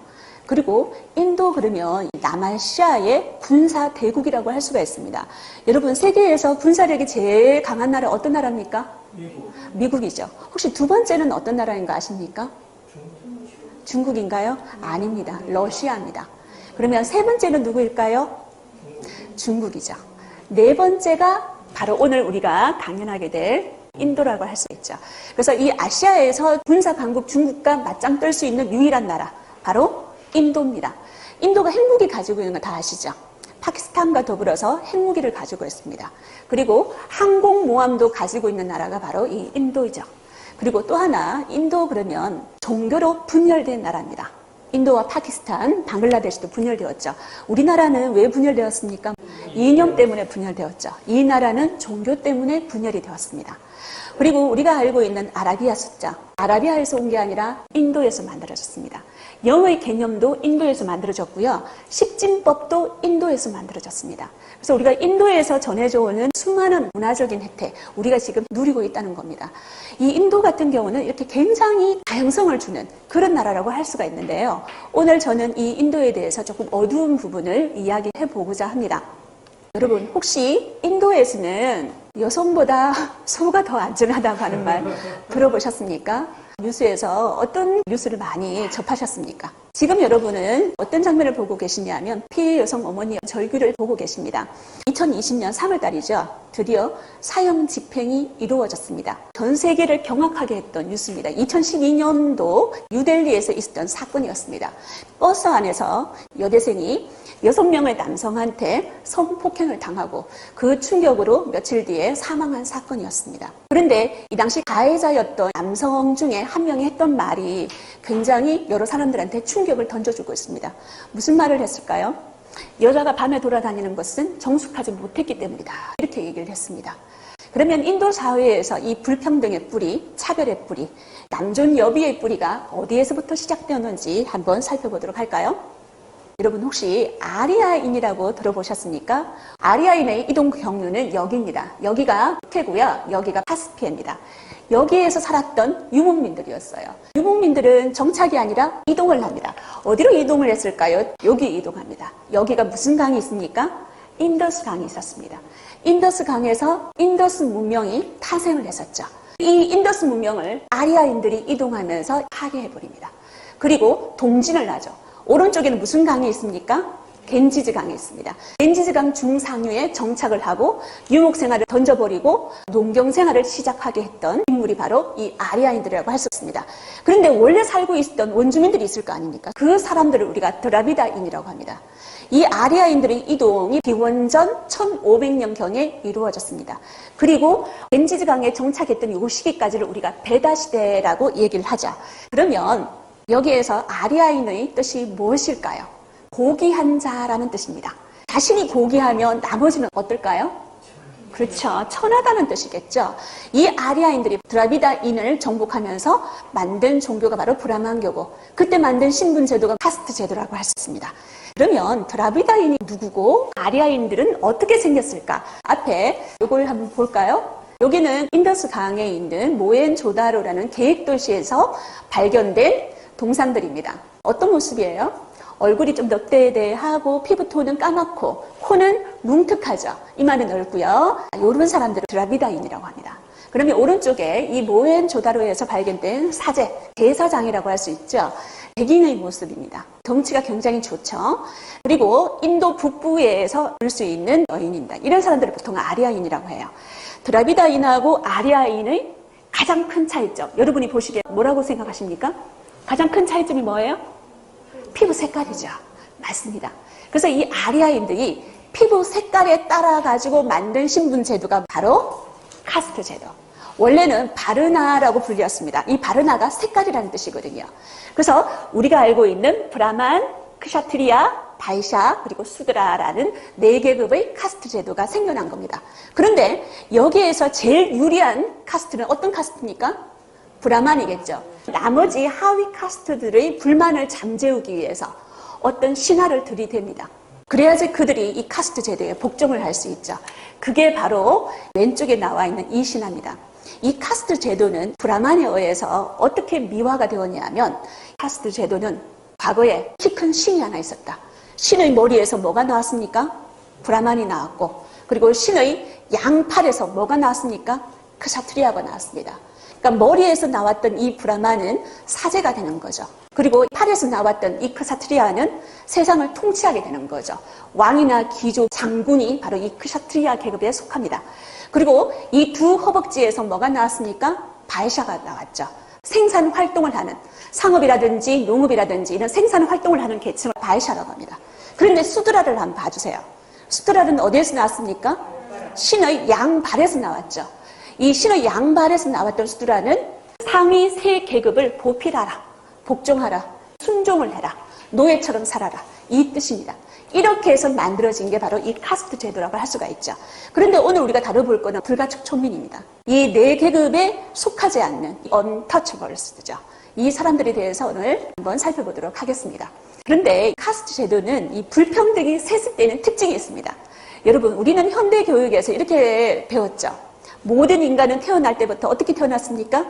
그리고 인도 그러면 남아시아의 군사 대국이라고 할 수가 있습니다. 여러분, 세계에서 군사력이 제일 강한 나라 어떤 나라입니까? 미국이죠. 혹시 두 번째는 어떤 나라인가 아십니까? 중국인가요? 아닙니다. 러시아입니다. 그러면 세 번째는 누구일까요? 중국이죠. 네 번째가 바로 오늘 우리가 강연하게 될 인도라고 할 수 있죠. 그래서 이 아시아에서 군사 강국 중국과 맞짱 뜰 수 있는 유일한 나라, 바로 인도입니다. 인도가 핵무기 가지고 있는 거 다 아시죠? 파키스탄과 더불어서 핵무기를 가지고 있습니다. 그리고 항공모함도 가지고 있는 나라가 바로 이 인도이죠. 그리고 또 하나, 인도 그러면 종교로 분열된 나라입니다. 인도와 파키스탄, 방글라데시도 분열되었죠. 우리나라는 왜 분열되었습니까? 이념 때문에 분열되었죠. 이 나라는 종교 때문에 분열이 되었습니다. 그리고 우리가 알고 있는 아라비아 숫자, 아라비아에서 온 게 아니라 인도에서 만들어졌습니다. 영의 개념도 인도에서 만들어졌고요. 십진법도 인도에서 만들어졌습니다. 그래서 우리가 인도에서 전해져 오는 수많은 문화적인 혜택, 우리가 지금 누리고 있다는 겁니다. 이 인도 같은 경우는 이렇게 굉장히 다양성을 주는 그런 나라라고 할 수가 있는데요. 오늘 저는 이 인도에 대해서 조금 어두운 부분을 이야기해 보고자 합니다. 여러분, 혹시 인도에서는 여성보다 소가 더 안전하다고 하는 말 들어보셨습니까? 뉴스에서 어떤 뉴스를 많이 접하셨습니까? 지금 여러분은 어떤 장면을 보고 계시냐면 피해 여성 어머니 절규를 보고 계십니다. 2020년 3월 달이죠. 드디어 사형 집행이 이루어졌습니다. 전 세계를 경악하게 했던 뉴스입니다. 2012년도 뉴델리에서 있었던 사건이었습니다. 버스 안에서 여대생이 6명의 남성한테 성폭행을 당하고 그 충격으로 며칠 뒤에 사망한 사건이었습니다. 그런데 이 당시 가해자였던 남성 중에 한 명이 했던 말이 굉장히 여러 사람들한테 충격을 던져주고 있습니다. 무슨 말을 했을까요? 여자가 밤에 돌아다니는 것은 정숙하지 못했기 때문이다. 이렇게 얘기를 했습니다. 그러면 인도 사회에서 이 불평등의 뿌리, 차별의 뿌리, 남존 여비의 뿌리가 어디에서부터 시작되었는지 한번 살펴보도록 할까요? 여러분, 혹시 아리아인이라고 들어보셨습니까? 아리아인의 이동 경로는 여기입니다. 여기가 북해고요. 여기가 카스피해입니다. 여기에서 살았던 유목민들이었어요. 유목민들은 정착이 아니라 이동을 합니다. 어디로 이동을 했을까요? 여기 이동합니다. 여기가 무슨 강이 있습니까? 인더스 강이 있었습니다. 인더스 강에서 인더스 문명이 탄생을 했었죠. 이 인더스 문명을 아리아인들이 이동하면서 파괴해버립니다. 그리고 동진을 하죠. 오른쪽에는 무슨 강이 있습니까? 겐지즈강에 있습니다. 겐지즈강 중상류에 정착을 하고 유목 생활을 던져버리고 농경 생활을 시작하게 했던 인물이 바로 이 아리아인들이라고 할 수 있습니다. 그런데 원래 살고 있었던 원주민들이 있을 거 아닙니까? 그 사람들을 우리가 드라비다인이라고 합니다. 이 아리아인들의 이동이 기원전 1500년경에 이루어졌습니다. 그리고 겐지즈강에 정착했던 이 시기까지를 우리가 베다시대라고 얘기를 하자. 그러면 여기에서 아리아인의 뜻이 무엇일까요? 고귀한 자라는 뜻입니다. 자신이 고귀하면 나머지는 어떨까요? 그렇죠. 천하다는 뜻이겠죠. 이 아리아인들이 드라비다인을 정복하면서 만든 종교가 바로 브라만교고 그때 만든 신분 제도가 카스트 제도라고 할 수 있습니다. 그러면 드라비다인이 누구고 아리아인들은 어떻게 생겼을까? 앞에 이걸 한번 볼까요? 여기는 인더스 강에 있는 모헨조다로라는 계획도시에서 발견된 동상들입니다. 어떤 모습이에요? 얼굴이 좀 넉대대하고 피부톤은 까맣고 코는 뭉툭하죠. 이마는 넓고요. 이런 사람들을 드라비다인이라고 합니다. 그러면 오른쪽에 이 모헨조다로에서 발견된 사제, 제사장이라고 할 수 있죠. 백인의 모습입니다. 덩치가 굉장히 좋죠. 그리고 인도 북부에서 볼 수 있는 여인입니다. 이런 사람들을 보통 아리아인이라고 해요. 드라비다인하고 아리아인의 가장 큰 차이점. 여러분이 보시기에 뭐라고 생각하십니까? 가장 큰 차이점이 뭐예요? 피부 색깔이죠. 맞습니다. 그래서 이 아리아인들이 피부 색깔에 따라 가지고 만든 신분 제도가 바로 카스트 제도. 원래는 바르나라고 불렸습니다. 이 바르나가 색깔이라는 뜻이거든요. 그래서 우리가 알고 있는 브라만, 크샤트리아, 바이샤, 그리고 수드라라는 4계급의 카스트 제도가 생겨난 겁니다. 그런데 여기에서 제일 유리한 카스트는 어떤 카스트입니까? 브라만이겠죠. 나머지 하위 카스트들의 불만을 잠재우기 위해서 어떤 신화를 들이댑니다. 그래야지 그들이 이 카스트 제도에 복종을 할 수 있죠. 그게 바로 왼쪽에 나와 있는 이 신화입니다. 이 카스트 제도는 브라만에 의해서 어떻게 미화가 되었냐면 카스트 제도는 과거에 키 큰 신이 하나 있었다. 신의 머리에서 뭐가 나왔습니까? 브라만이 나왔고 그리고 신의 양팔에서 뭐가 나왔습니까? 크샤트리아가 나왔습니다. 그러니까 머리에서 나왔던 이 브라만은 사제가 되는 거죠. 그리고 팔에서 나왔던 이 크샤트리아는 세상을 통치하게 되는 거죠. 왕이나 귀족, 장군이 바로 이 크샤트리아 계급에 속합니다. 그리고 이 두 허벅지에서 뭐가 나왔습니까? 바이샤가 나왔죠. 생산 활동을 하는 상업이라든지 농업이라든지 이런 생산 활동을 하는 계층을 바이샤라고 합니다. 그런데 수드라를 한번 봐주세요. 수드라는 어디에서 나왔습니까? 신의 양발에서 나왔죠. 이 신의 양발에서 나왔던 수드라는 상위 세 계급을 보필하라, 복종하라, 순종을 해라, 노예처럼 살아라 이 뜻입니다. 이렇게 해서 만들어진 게 바로 이 카스트 제도라고 할 수가 있죠. 그런데 오늘 우리가 다뤄볼 거는 불가촉 촌민입니다. 이 4계급에 속하지 않는 untouchables죠. 이 사람들에 대해서 오늘 한번 살펴보도록 하겠습니다. 그런데 카스트 제도는 이 불평등이 세습되는 특징이 있습니다. 여러분, 우리는 현대 교육에서 이렇게 배웠죠. 모든 인간은 태어날 때부터 어떻게 태어났습니까?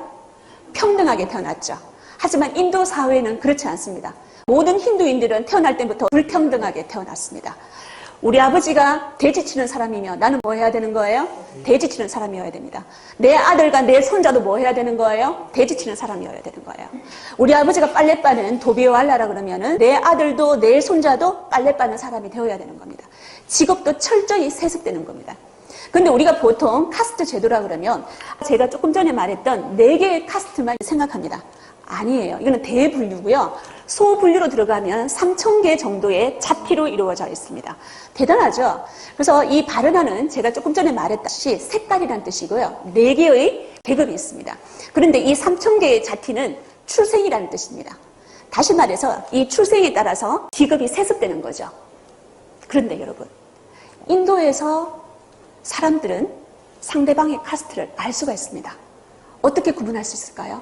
평등하게 태어났죠. 하지만 인도 사회는 그렇지 않습니다. 모든 힌두인들은 태어날 때부터 불평등하게 태어났습니다. 우리 아버지가 돼지 치는 사람이면 나는 뭐 해야 되는 거예요? 돼지 치는 사람이어야 됩니다. 내 아들과 내 손자도 뭐 해야 되는 거예요? 돼지 치는 사람이어야 되는 거예요. 우리 아버지가 빨래 빠는 도비오알라라 그러면은 내 아들도 내 손자도 빨래 빠는 사람이 되어야 되는 겁니다. 직업도 철저히 세습되는 겁니다. 근데 우리가 보통 카스트 제도라 그러면 제가 조금 전에 말했던 4개의 카스트만 생각합니다. 아니에요. 이거는 대분류고요. 소분류로 들어가면 3,000개 정도의 자티로 이루어져 있습니다. 대단하죠? 그래서 이 바르나는 제가 조금 전에 말했다시피 색깔이란 뜻이고요. 4개의 계급이 있습니다. 그런데 이 3,000개의 자티는 출생이라는 뜻입니다. 다시 말해서 이 출생에 따라서 직업이 세습되는 거죠. 그런데 여러분, 인도에서 사람들은 상대방의 카스트를 알 수가 있습니다. 어떻게 구분할 수 있을까요?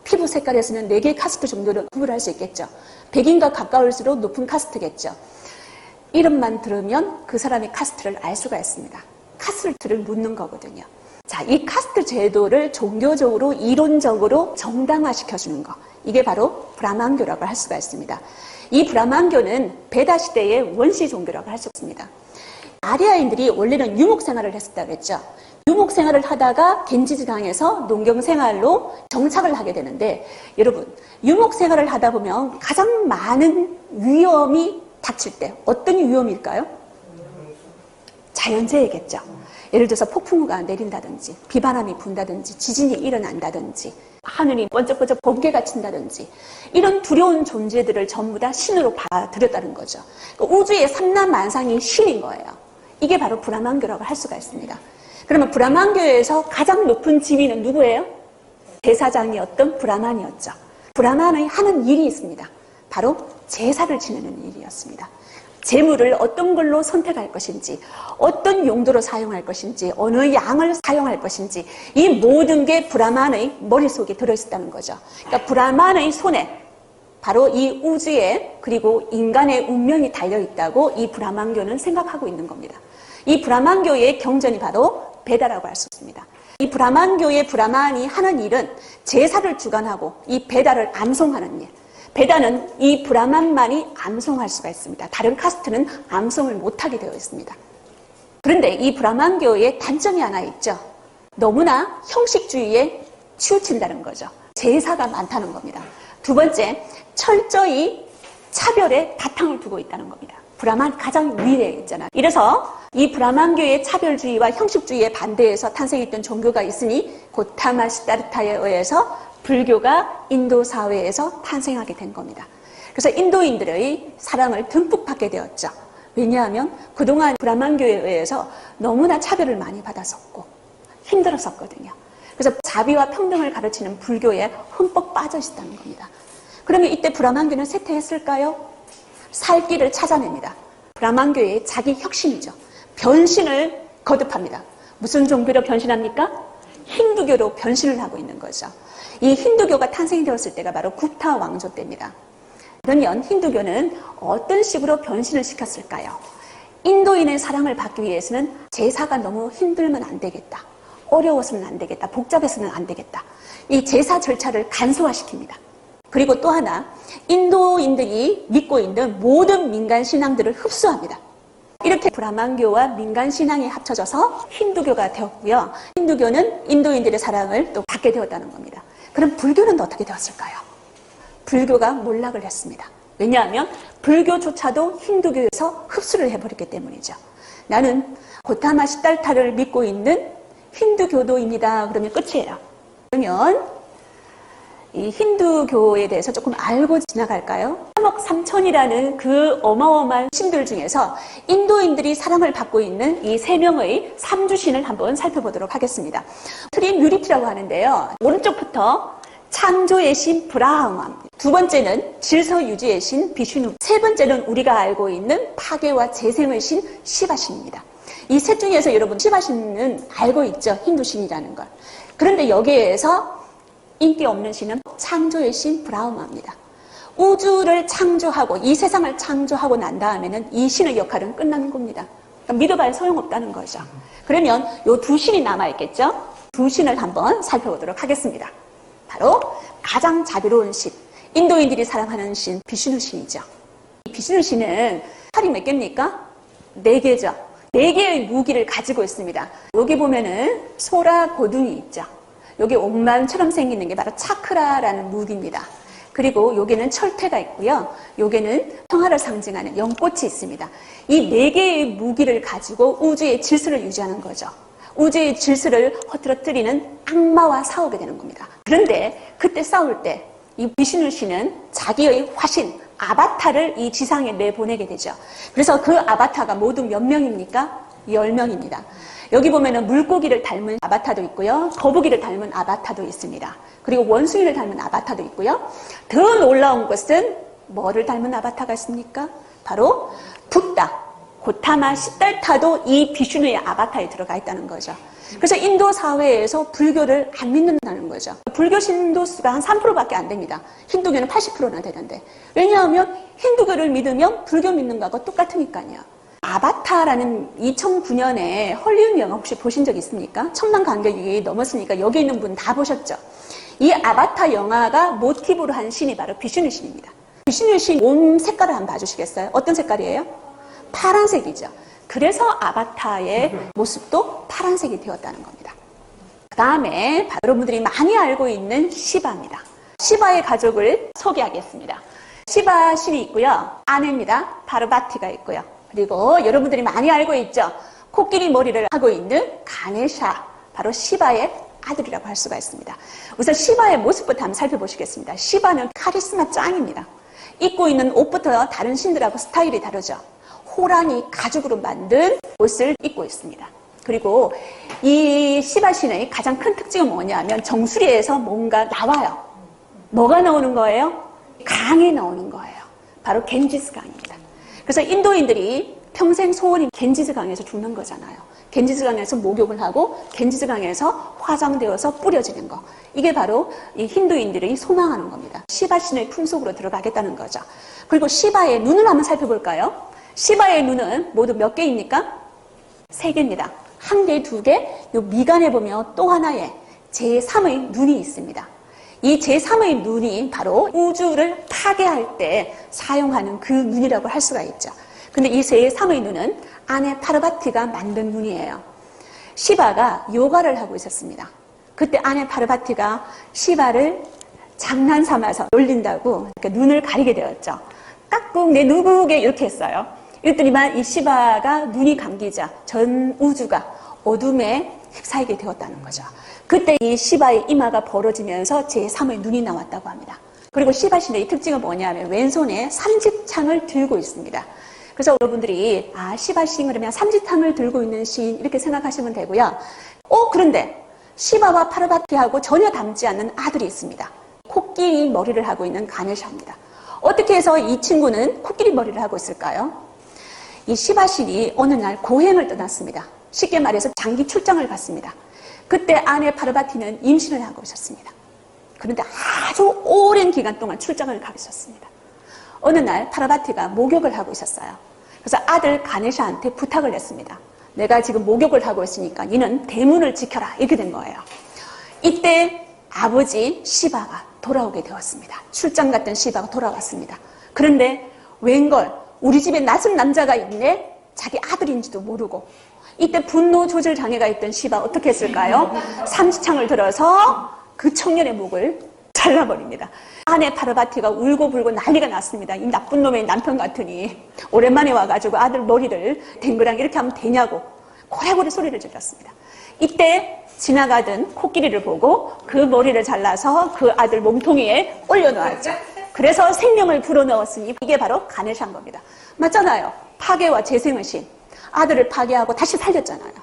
피부 색깔에서는 4개의 카스트 정도를 구분할 수 있겠죠. 백인과 가까울수록 높은 카스트겠죠. 이름만 들으면 그 사람의 카스트를 알 수가 있습니다. 카스트를 묻는 거거든요. 자, 이 카스트 제도를 종교적으로, 이론적으로 정당화시켜주는 거. 이게 바로 브라만교라고 할 수가 있습니다. 이 브라만교는 베다 시대의 원시 종교라고 할 수 있습니다. 아리아인들이 원래는 유목 생활을 했었다고 했죠. 유목 생활을 하다가 겐지즈강에서 농경 생활로 정착을 하게 되는데 여러분, 유목 생활을 하다 보면 가장 많은 위험이 닥칠 때 어떤 위험일까요? 자연재해겠죠. 예를 들어서 폭풍우가 내린다든지 비바람이 분다든지 지진이 일어난다든지 하늘이 번쩍번쩍 번개가 친다든지 이런 두려운 존재들을 전부 다 신으로 받아들였다는 거죠. 우주의 삼라만상이 신인 거예요. 이게 바로 브라만교라고 할 수가 있습니다. 그러면 브라만교에서 가장 높은 지위는 누구예요? 대사장이었던 브라만이었죠. 브라만의 하는 일이 있습니다. 바로 제사를 지내는 일이었습니다. 재물을 어떤 걸로 선택할 것인지, 어떤 용도로 사용할 것인지, 어느 양을 사용할 것인지 이 모든 게 브라만의 머릿속에 들어있었다는 거죠. 그러니까 브라만의 손에 바로 이 우주에 그리고 인간의 운명이 달려있다고 이 브라만교는 생각하고 있는 겁니다. 이 브라만교의 경전이 바로 베다라고 할 수 있습니다. 이 브라만교의 브라만이 하는 일은 제사를 주관하고 이 베다를 암송하는 일. 베다는 이 브라만만이 암송할 수가 있습니다. 다른 카스트는 암송을 못하게 되어 있습니다. 그런데 이 브라만교의 단점이 하나 있죠. 너무나 형식주의에 치우친다는 거죠. 제사가 많다는 겁니다. 두 번째, 철저히 차별에 바탕을 두고 있다는 겁니다. 브라만 가장 위에 있잖아요. 이래서 이 브라만교의 차별주의와 형식주의에 반대해서 탄생했던 종교가 있으니 고타마 시다르타에 의해서 불교가 인도 사회에서 탄생하게 된 겁니다. 그래서 인도인들의 사랑을 듬뿍 받게 되었죠. 왜냐하면 그동안 브라만교에 의해서 너무나 차별을 많이 받았었고 힘들었었거든요. 그래서 자비와 평등을 가르치는 불교에 흠뻑 빠져 있었다는 겁니다. 그러면 이때 브라만교는 쇠퇴했을까요? 살 길을 찾아냅니다. 브라만교의 자기 혁신이죠. 변신을 거듭합니다. 무슨 종교로 변신합니까? 힌두교로 변신을 하고 있는 거죠. 이 힌두교가 탄생되었을 때가 바로 굽타 왕조 때입니다. 그러면 힌두교는 어떤 식으로 변신을 시켰을까요? 인도인의 사랑을 받기 위해서는 제사가 너무 힘들면 안 되겠다. 어려워서는 안 되겠다. 복잡해서는 안 되겠다. 이 제사 절차를 간소화시킵니다. 그리고 또 하나, 인도인들이 믿고 있는 모든 민간 신앙들을 흡수합니다. 이렇게 브라만교와 민간 신앙이 합쳐져서 힌두교가 되었고요. 힌두교는 인도인들의 사랑을 또 받게 되었다는 겁니다. 그럼 불교는 어떻게 되었을까요? 불교가 몰락을 했습니다. 왜냐하면 불교조차도 힌두교에서 흡수를 해버렸기 때문이죠. 나는 고타마 시달타를 믿고 있는 힌두교도입니다. 그러면 끝이에요. 그러면 이 힌두교에 대해서 조금 알고 지나갈까요? 3억 3천이라는 그 어마어마한 신들 중에서 인도인들이 사랑을 받고 있는 이 3명의 삼주신을 한번 살펴보도록 하겠습니다. 트리뮤리티라고 하는데요. 오른쪽부터 창조의 신 브라흐마, 두 번째는 질서 유지의 신 비슈누, 세 번째는 우리가 알고 있는 파괴와 재생의 신 시바신입니다. 이 셋 중에서 여러분 시바신은 알고 있죠. 힌두신이라는 걸. 그런데 여기에서 인기 없는 신은 창조의 신 브라흐마입니다. 우주를 창조하고 이 세상을 창조하고 난 다음에는 이 신의 역할은 끝나는 겁니다. 그러니까 믿어봐야 소용없다는 거죠. 그러면 이 두 신이 남아있겠죠? 두 신을 한번 살펴보도록 하겠습니다. 바로 가장 자비로운 신, 인도인들이 사랑하는 신 비슈누 신이죠. 이 비슈누 신은 팔이 몇 개입니까? 4개죠. 4개의 무기를 가지고 있습니다. 여기 보면은 소라 고둥이 있죠. 여기 옥만처럼 생기는 게 바로 차크라라는 무기입니다. 그리고 여기는 철퇴가 있고요. 여기는 평화를 상징하는 연꽃이 있습니다. 이 4개의 무기를 가지고 우주의 질서를 유지하는 거죠. 우주의 질서를 허트러뜨리는 악마와 싸우게 되는 겁니다. 그런데 그때 싸울 때 이 비슈누 신은 자기의 화신, 아바타를 이 지상에 내보내게 되죠. 그래서 그 아바타가 모두 몇 명입니까? 10명입니다. 여기 보면은 물고기를 닮은 아바타도 있고요. 거북이를 닮은 아바타도 있습니다. 그리고 원숭이를 닮은 아바타도 있고요. 더 놀라운 것은 뭐를 닮은 아바타가 있습니까? 바로 붓다, 고타마 시달타도 이 비슈누의 아바타에 들어가 있다는 거죠. 그래서 인도 사회에서 불교를 안 믿는다는 거죠. 불교 신도수가 한 3%밖에 안 됩니다. 힌두교는 80%나 되는데. 왜냐하면 힌두교를 믿으면 불교 믿는 거하고 똑같으니까요. 아바타라는 2009년에 헐리우드 영화 혹시 보신 적 있습니까? 1000만 관객이 넘었으니까 여기 있는 분 다 보셨죠? 이 아바타 영화가 모티브로 한 신이 바로 비슈누 신입니다. 비슈누 신 몸 색깔을 한번 봐주시겠어요? 어떤 색깔이에요? 파란색이죠. 그래서 아바타의 모습도 파란색이 되었다는 겁니다. 그 다음에 여러분들이 많이 알고 있는 시바입니다. 시바의 가족을 소개하겠습니다. 시바 신이 있고요. 아내입니다. 파르바티가 있고요. 그리고 여러분들이 많이 알고 있죠. 코끼리 머리를 하고 있는 가네샤, 바로 시바의 아들이라고 할 수가 있습니다. 우선 시바의 모습부터 한번 살펴보시겠습니다. 시바는 카리스마 짱입니다. 입고 있는 옷부터 다른 신들하고 스타일이 다르죠. 호랑이 가죽으로 만든 옷을 입고 있습니다. 그리고 이 시바 신의 가장 큰 특징은 뭐냐면 정수리에서 뭔가 나와요. 뭐가 나오는 거예요? 강이 나오는 거예요. 바로 겐지스 강입니다. 그래서 인도인들이 평생 소원인 겐지스 강에서 죽는 거잖아요. 겐지스 강에서 목욕을 하고 겐지스 강에서 화장되어서 뿌려지는 거. 이게 바로 이 힌두인들이 소망하는 겁니다. 시바 신의 품속으로 들어가겠다는 거죠. 그리고 시바의 눈을 한번 살펴볼까요? 시바의 눈은 모두 몇 개입니까? 3개입니다. 1개, 2개, 요 미간에 보면 또 하나의 제3의 눈이 있습니다. 이 제3의 눈이 바로 우주를 파괴할 때 사용하는 그 눈이라고 할 수가 있죠. 근데 이 제3의 눈은 아내 파르바티가 만든 눈이에요. 시바가 요가를 하고 있었습니다. 그때 아내 파르바티가 시바를 장난 삼아서 놀린다고 이렇게 눈을 가리게 되었죠. 깍꿍 내 누구게 이렇게 했어요. 이랬더니만 이 시바가 눈이 감기자 전 우주가 어둠에 휩싸이게 되었다는 거죠. 그때 이 시바의 이마가 벌어지면서 제3의 눈이 나왔다고 합니다. 그리고 시바 신의 특징은 뭐냐면 왼손에 삼지창을 들고 있습니다. 그래서 여러분들이 시바 신 그러면 삼지창을 들고 있는 신 이렇게 생각하시면 되고요. 그런데 시바와 파르바티하고 전혀 닮지 않는 아들이 있습니다. 코끼리 머리를 하고 있는 가네샤입니다. 어떻게 해서 이 친구는 코끼리 머리를 하고 있을까요? 이 시바 신이 어느 날 고행을 떠났습니다. 쉽게 말해서 장기 출장을 갔습니다. 그때 아내 파르바티는 임신을 하고 있었습니다. 그런데 아주 오랜 기간 동안 출장을 가고 있었습니다. 어느 날 파르바티가 목욕을 하고 있었어요. 그래서 아들 가네샤한테 부탁을 했습니다. 내가 지금 목욕을 하고 있으니까 너는 대문을 지켜라. 이렇게 된 거예요. 이때 아버지 시바가 돌아오게 되었습니다. 출장 갔던 시바가 돌아왔습니다. 그런데 웬걸 우리 집에 낯선 남자가 있네. 자기 아들인지도 모르고. 이때 분노 조절 장애가 있던 시바 어떻게 했을까요? 삼지창을 들어서 그 청년의 목을 잘라버립니다. 아내 파르바티가 울고불고 난리가 났습니다. 이 나쁜 놈의 남편 같으니 오랜만에 와가지고 아들 머리를 댕그랑 이렇게 하면 되냐고 고래고래 소리를 질렀습니다. 이때 지나가던 코끼리를 보고 그 머리를 잘라서 그 아들 몸통위에 올려놓았죠. 그래서 생명을 불어넣었으니 이게 바로 가네샤인 겁니다. 맞잖아요. 파괴와 재생의 신. 아들을 파괴하고 다시 살렸잖아요.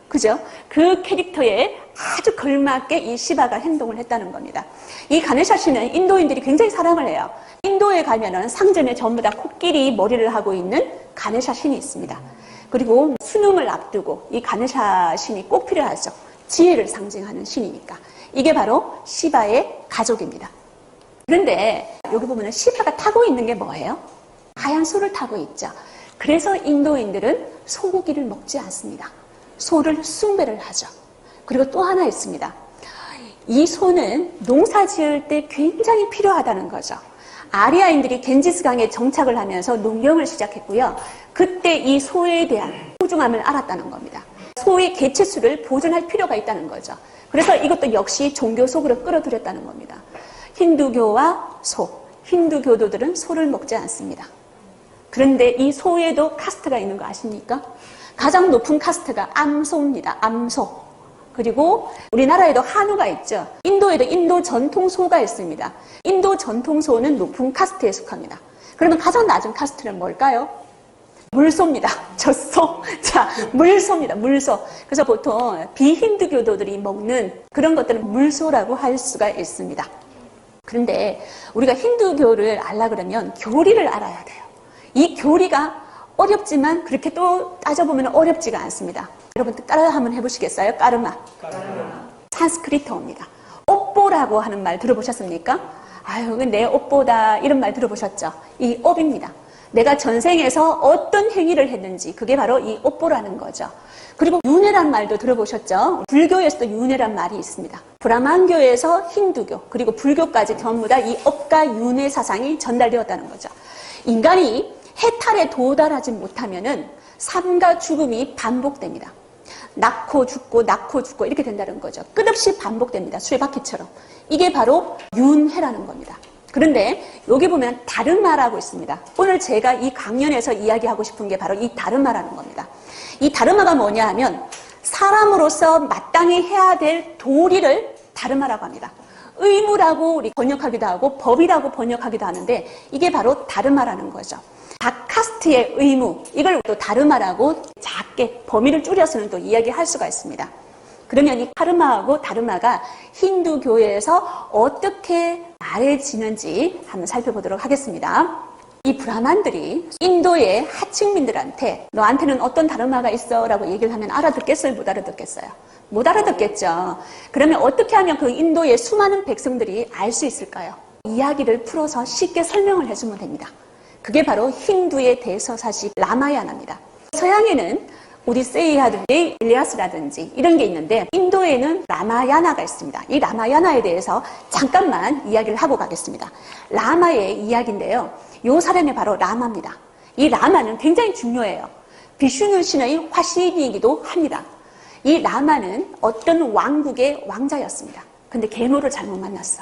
그죠? 그 캐릭터에 아주 걸맞게 이 시바가 행동을 했다는 겁니다. 이 가네샤 신은 인도인들이 굉장히 사랑을 해요. 인도에 가면은 상점에 전부 다 코끼리 머리를 하고 있는 가네샤 신이 있습니다. 그리고 수능을 앞두고 이 가네샤 신이 꼭 필요하죠. 지혜를 상징하는 신이니까. 이게 바로 시바의 가족입니다. 그런데 여기 보면 시바가 타고 있는 게 뭐예요? 하얀 소를 타고 있죠. 그래서 인도인들은 소고기를 먹지 않습니다. 소를 숭배를 하죠. 그리고 또 하나 있습니다. 이 소는 농사 지을 때 굉장히 필요하다는 거죠. 아리아인들이 겐지스 강에 정착을 하면서 농경을 시작했고요. 그때 이 소에 대한 소중함을 알았다는 겁니다. 소의 개체수를 보존할 필요가 있다는 거죠. 그래서 이것도 역시 종교 속으로 끌어들였다는 겁니다. 힌두교와 소, 힌두교도들은 소를 먹지 않습니다. 그런데 이 소에도 카스트가 있는 거 아십니까? 가장 높은 카스트가 암소입니다. 암소. 그리고 우리나라에도 한우가 있죠. 인도에도 인도 전통소가 있습니다. 인도 전통소는 높은 카스트에 속합니다. 그러면 가장 낮은 카스트는 뭘까요? 물소입니다. 젖소. 자, 물소입니다. 물소. 그래서 보통 비힌두교도들이 먹는 그런 것들은 물소라고 할 수가 있습니다. 그런데 우리가 힌두교를 알라 그러면 교리를 알아야 돼요. 이 교리가 어렵지만 그렇게 또 따져보면 어렵지가 않습니다. 여러분 따라 한번 해보시겠어요? 까르마. 산스크리트어입니다. 업보라고 하는 말 들어보셨습니까? 아유, 내 업보다 이런 말 들어보셨죠? 이 업입니다. 내가 전생에서 어떤 행위를 했는지 그게 바로 이 업보라는 거죠. 그리고 윤회란 말도 들어보셨죠? 불교에서도 윤회란 말이 있습니다. 브라만교에서 힌두교 그리고 불교까지 전부 다 이 업과 윤회 사상이 전달되었다는 거죠. 인간이 해탈에 도달하지 못하면은 삶과 죽음이 반복됩니다. 낳고 죽고 낳고 죽고 이렇게 된다는 거죠. 끝없이 반복됩니다. 수레바퀴처럼. 이게 바로 윤회라는 겁니다. 그런데 여기 보면 다르마라고 있습니다. 오늘 제가 이 강연에서 이야기하고 싶은 게 바로 이 다르마라는 겁니다. 이 다르마가 뭐냐 하면 사람으로서 마땅히 해야 될 도리를 다르마라고 합니다. 의무라고 우리 번역하기도 하고 법이라고 번역하기도 하는데 이게 바로 다르마라는 거죠. 각 카스트의 의무, 이걸 또 다르마라고 작게 범위를 줄여서는 또 이야기할 수가 있습니다. 그러면 이 카르마하고 다르마가 힌두교에서 어떻게 말해지는지 한번 살펴보도록 하겠습니다. 이 브라만들이 인도의 하층민들한테 너한테는 어떤 다르마가 있어? 라고 얘기를 하면 알아듣겠어요? 못 알아듣겠어요? 못 알아듣겠죠. 그러면 어떻게 하면 그 인도의 수많은 백성들이 알 수 있을까요? 이야기를 풀어서 쉽게 설명을 해주면 됩니다. 그게 바로 힌두의 대서사시 라마야나입니다. 서양에는 오디세이라든지 일리아스라든지 이런 게 있는데 인도에는 라마야나가 있습니다. 이 라마야나에 대해서 잠깐만 이야기를 하고 가겠습니다. 라마의 이야기인데요. 이 사람이 바로 라마입니다. 이 라마는 굉장히 중요해요. 비슈누 신의 화신이기도 합니다. 이 라마는 어떤 왕국의 왕자였습니다. 근데 계모를 잘못 만났어.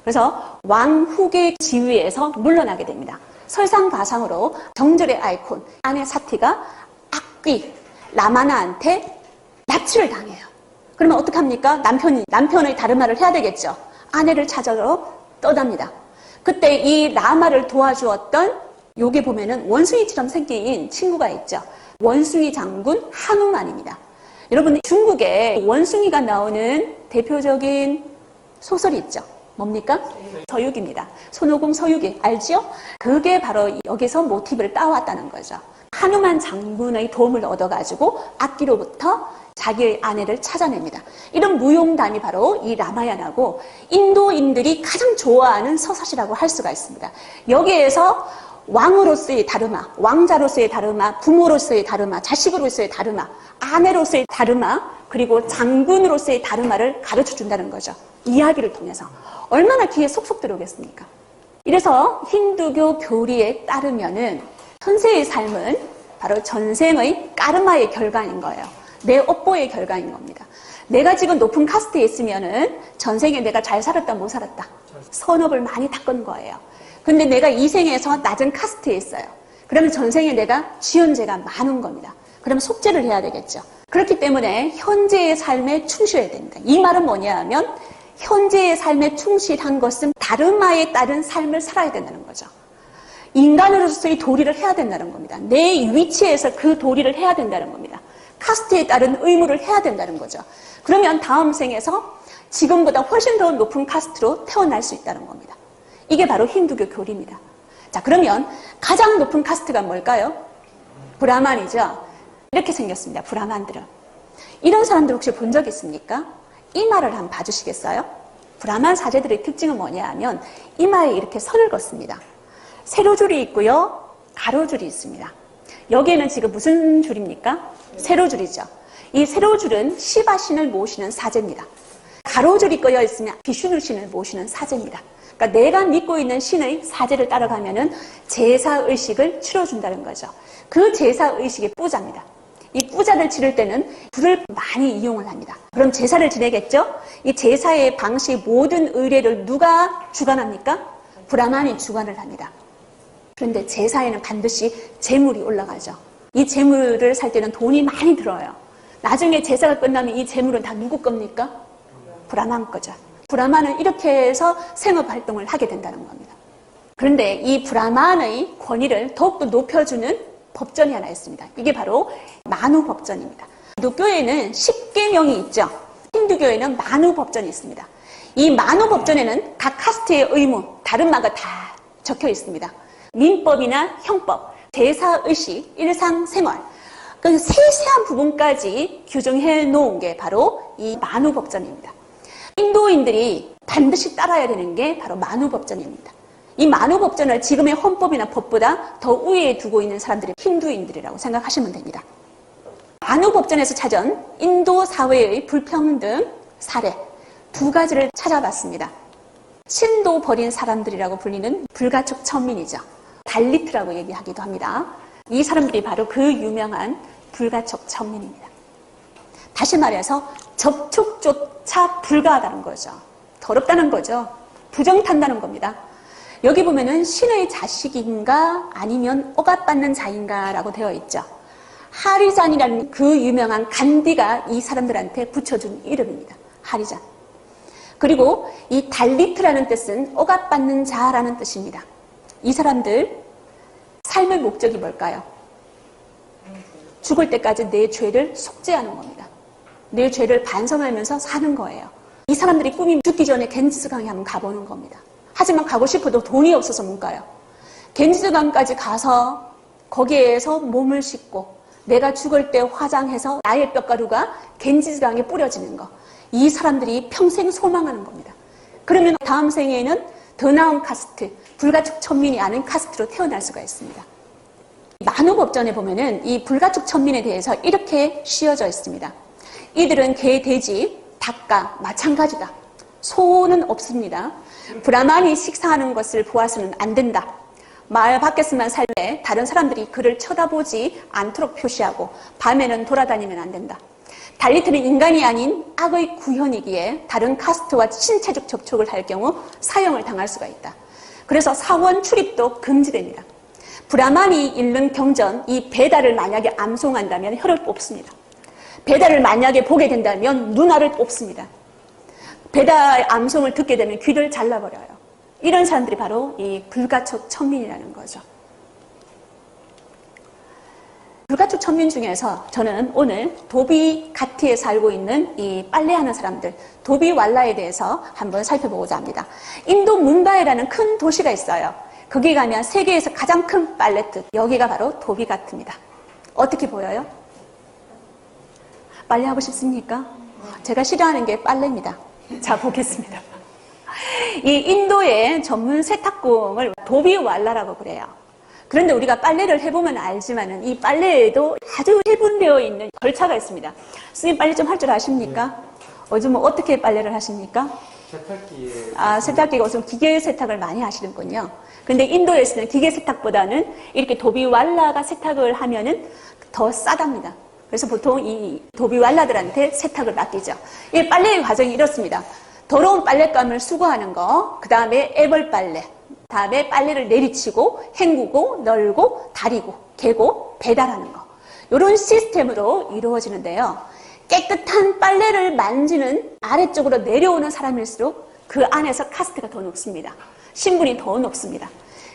그래서 왕후의 지위에서 물러나게 됩니다. 설상가상으로 정절의 아이콘 아내 사티가 악귀 라마나한테 납치를 당해요. 그러면 어떡합니까? 남편의 다르마를 해야 되겠죠. 아내를 찾아러 떠납니다. 그때 이 라마를 도와주었던 여기 보면은 원숭이처럼 생긴 친구가 있죠. 원숭이 장군 하누만입니다. 여러분 중국에 원숭이가 나오는 대표적인 소설이 있죠. 뭡니까? 서유기입니다. 손오공 서유기 알죠? 그게 바로 여기서 모티브를 따왔다는 거죠. 하누만 장군의 도움을 얻어가지고 악기로부터 자기의 아내를 찾아냅니다. 이런 무용담이 바로 이 라마야나고 인도인들이 가장 좋아하는 서사시라고 할 수가 있습니다. 여기에서 왕으로서의 다르마, 왕자로서의 다르마, 부모로서의 다르마, 자식으로서의 다르마, 아내로서의 다르마, 그리고 장군으로서의 다르마를 가르쳐 준다는 거죠. 이야기를 통해서. 얼마나 귀에 속속 들어오겠습니까? 이래서 힌두교 교리에 따르면은 현세의 삶은 바로 전생의 까르마의 결과인 거예요. 내 업보의 결과인 겁니다. 내가 지금 높은 카스트에 있으면은 전생에 내가 잘 살았다 못 살았다 선업을 많이 닦은 거예요. 근데 내가 이 생에서 낮은 카스트에 있어요. 그러면 전생에 내가 지은 죄가 많은 겁니다. 그러면 속죄를 해야 되겠죠. 그렇기 때문에 현재의 삶에 충실해야 됩니다. 이 말은 뭐냐 하면 현재의 삶에 충실한 것은 다르마에 따른 삶을 살아야 된다는 거죠. 인간으로서의 도리를 해야 된다는 겁니다. 내 위치에서 그 도리를 해야 된다는 겁니다. 카스트에 따른 의무를 해야 된다는 거죠. 그러면 다음 생에서 지금보다 훨씬 더 높은 카스트로 태어날 수 있다는 겁니다. 이게 바로 힌두교 교리입니다. 자, 그러면 가장 높은 카스트가 뭘까요? 브라만이죠. 이렇게 생겼습니다. 브라만들은. 이런 사람들 혹시 본 적 있습니까? 이마를 한번 봐주시겠어요? 브라만 사제들의 특징은 뭐냐 하면 이마에 이렇게 선을 긋습니다. 세로줄이 있고요. 가로줄이 있습니다. 여기에는 지금 무슨 줄입니까? 세로줄이죠. 이 세로줄은 시바신을 모시는 사제입니다. 가로줄이 꺼여 있으면 비슈누 신을 모시는 사제입니다. 그러니까 내가 믿고 있는 신의 사제를 따라가면은 제사의식을 치러준다는 거죠. 그 제사의식이 뿌자입니다. 이 뿌자를 치를 때는 불을 많이 이용을 합니다. 그럼 제사를 지내겠죠? 이 제사의 방식 모든 의례를 누가 주관합니까? 브라만이 주관을 합니다. 그런데 제사에는 반드시 재물이 올라가죠. 이 재물을 살 때는 돈이 많이 들어요. 나중에 제사가 끝나면 이 재물은 다 누구 겁니까? 브라만 거죠. 브라만은 이렇게 해서 생업활동을 하게 된다는 겁니다. 그런데 이 브라만의 권위를 더욱더 높여주는 법전이 하나 있습니다. 이게 바로 만우법전입니다. 기독교에는 10계명이 있죠. 힌두교에는 만우법전이 있습니다. 이 만우법전에는 각 카스트의 의무, 다른마가 다 적혀 있습니다. 민법이나 형법, 제사의식, 일상생활, 그 세세한 부분까지 규정해 놓은 게 바로 이 만우법전입니다. 인도인들이 반드시 따라야 되는 게 바로 만우법전입니다. 이 만우법전을 지금의 헌법이나 법보다 더 우위에 두고 있는 사람들이 힌두인들이라고 생각하시면 됩니다. 만우법전에서 찾은 인도 사회의 불평등 사례 두 가지를 찾아봤습니다. 신도 버린 사람들이라고 불리는 불가촉 천민이죠. 달리트라고 얘기하기도 합니다. 이 사람들이 바로 그 유명한 불가촉 천민입니다. 다시 말해서 접촉조차 불가하다는 거죠. 더럽다는 거죠. 부정탄다는 겁니다. 여기 보면은 신의 자식인가 아니면 억압받는 자인가 라고 되어 있죠. 하리잔이라는 그 유명한 간디가 이 사람들한테 붙여준 이름입니다. 하리잔. 그리고 이 달리트라는 뜻은 억압받는 자라는 뜻입니다. 이 사람들 삶의 목적이 뭘까요? 죽을 때까지 내 죄를 속죄하는 겁니다. 내 죄를 반성하면서 사는 거예요. 이 사람들이 꿈이 죽기 전에 겐지스강에 한번 가보는 겁니다. 하지만 가고 싶어도 돈이 없어서 못 가요. 겐지스강까지 가서 거기에서 몸을 씻고 내가 죽을 때 화장해서 나의 뼈가루가 겐지스강에 뿌려지는 거. 이 사람들이 평생 소망하는 겁니다. 그러면 다음 생에는 더 나은 카스트, 불가축 천민이 아닌 카스트로 태어날 수가 있습니다. 만우법전에 보면은 이 불가축 천민에 대해서 이렇게 씌어져 있습니다. 이들은 개, 돼지, 닭과 마찬가지다. 소는 없습니다. 브라만이 식사하는 것을 보아서는 안 된다. 마을 밖에서만 살래 다른 사람들이 그를 쳐다보지 않도록 표시하고 밤에는 돌아다니면 안 된다. 달리트는 인간이 아닌 악의 구현이기에 다른 카스트와 신체적 접촉을 할 경우 사형을 당할 수가 있다. 그래서 사원 출입도 금지됩니다. 브라만이 읽는 경전, 이 베다를 만약에 암송한다면 혀를 뽑습니다. 베다를 만약에 보게 된다면 눈알을 뽑습니다. 베다의 암송을 듣게 되면 귀를 잘라버려요. 이런 사람들이 바로 이 불가촉 천민이라는 거죠. 불가촉 천민 중에서 저는 오늘 도비 가티에 살고 있는 이 빨래하는 사람들, 도비 왈라에 대해서 한번 살펴보고자 합니다. 인도 뭄바이라는 큰 도시가 있어요. 거기 가면 세계에서 가장 큰 빨래터, 여기가 바로 도비 가트입니다. 어떻게 보여요? 빨래하고 싶습니까? 제가 싫어하는 게 빨래입니다. 자, 보겠습니다. 이 인도의 전문 세탁공을 도비 왈라라고 그래요. 그런데 우리가 빨래를 해보면 알지만은 이 빨래에도 아주 해분되어 있는 절차가 있습니다. 선생님 빨래 좀 할 줄 아십니까? 요즘 어떻게 빨래를 하십니까? 세탁기에. 세탁기가 우선 기계 세탁을 많이 하시는군요. 근데 인도에서는 기계 세탁보다는 이렇게 도비 왈라가 세탁을 하면은 더 싸답니다. 그래서 보통 이 도비 왈라들한테 세탁을 맡기죠. 이 빨래의 과정이 이렇습니다. 더러운 빨랫감을 수거하는 거, 그 다음에 애벌 빨래, 다음에 빨래를 내리치고 헹구고 널고 다리고 개고 배달하는 거. 이런 시스템으로 이루어지는데요. 깨끗한 빨래를 만지는 아래쪽으로 내려오는 사람일수록 그 안에서 카스트가 더 높습니다. 신분이 더 높습니다.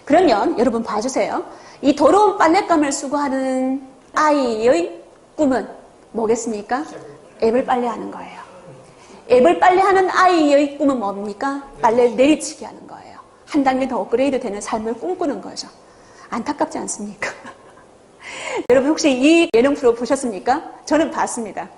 그러면 여러분 봐주세요. 이 더러운 빨랫감을 수거하는 아이의 꿈은 뭐겠습니까? 앱을 빨래하는 거예요. 앱을 빨래하는 아이의 꿈은 뭡니까? 빨래를 내리치게 하는 거예요. 한 단계 더 업그레이드 되는 삶을 꿈꾸는 거죠. 안타깝지 않습니까? 여러분 혹시 이 예능 프로 보셨습니까? 저는 봤습니다.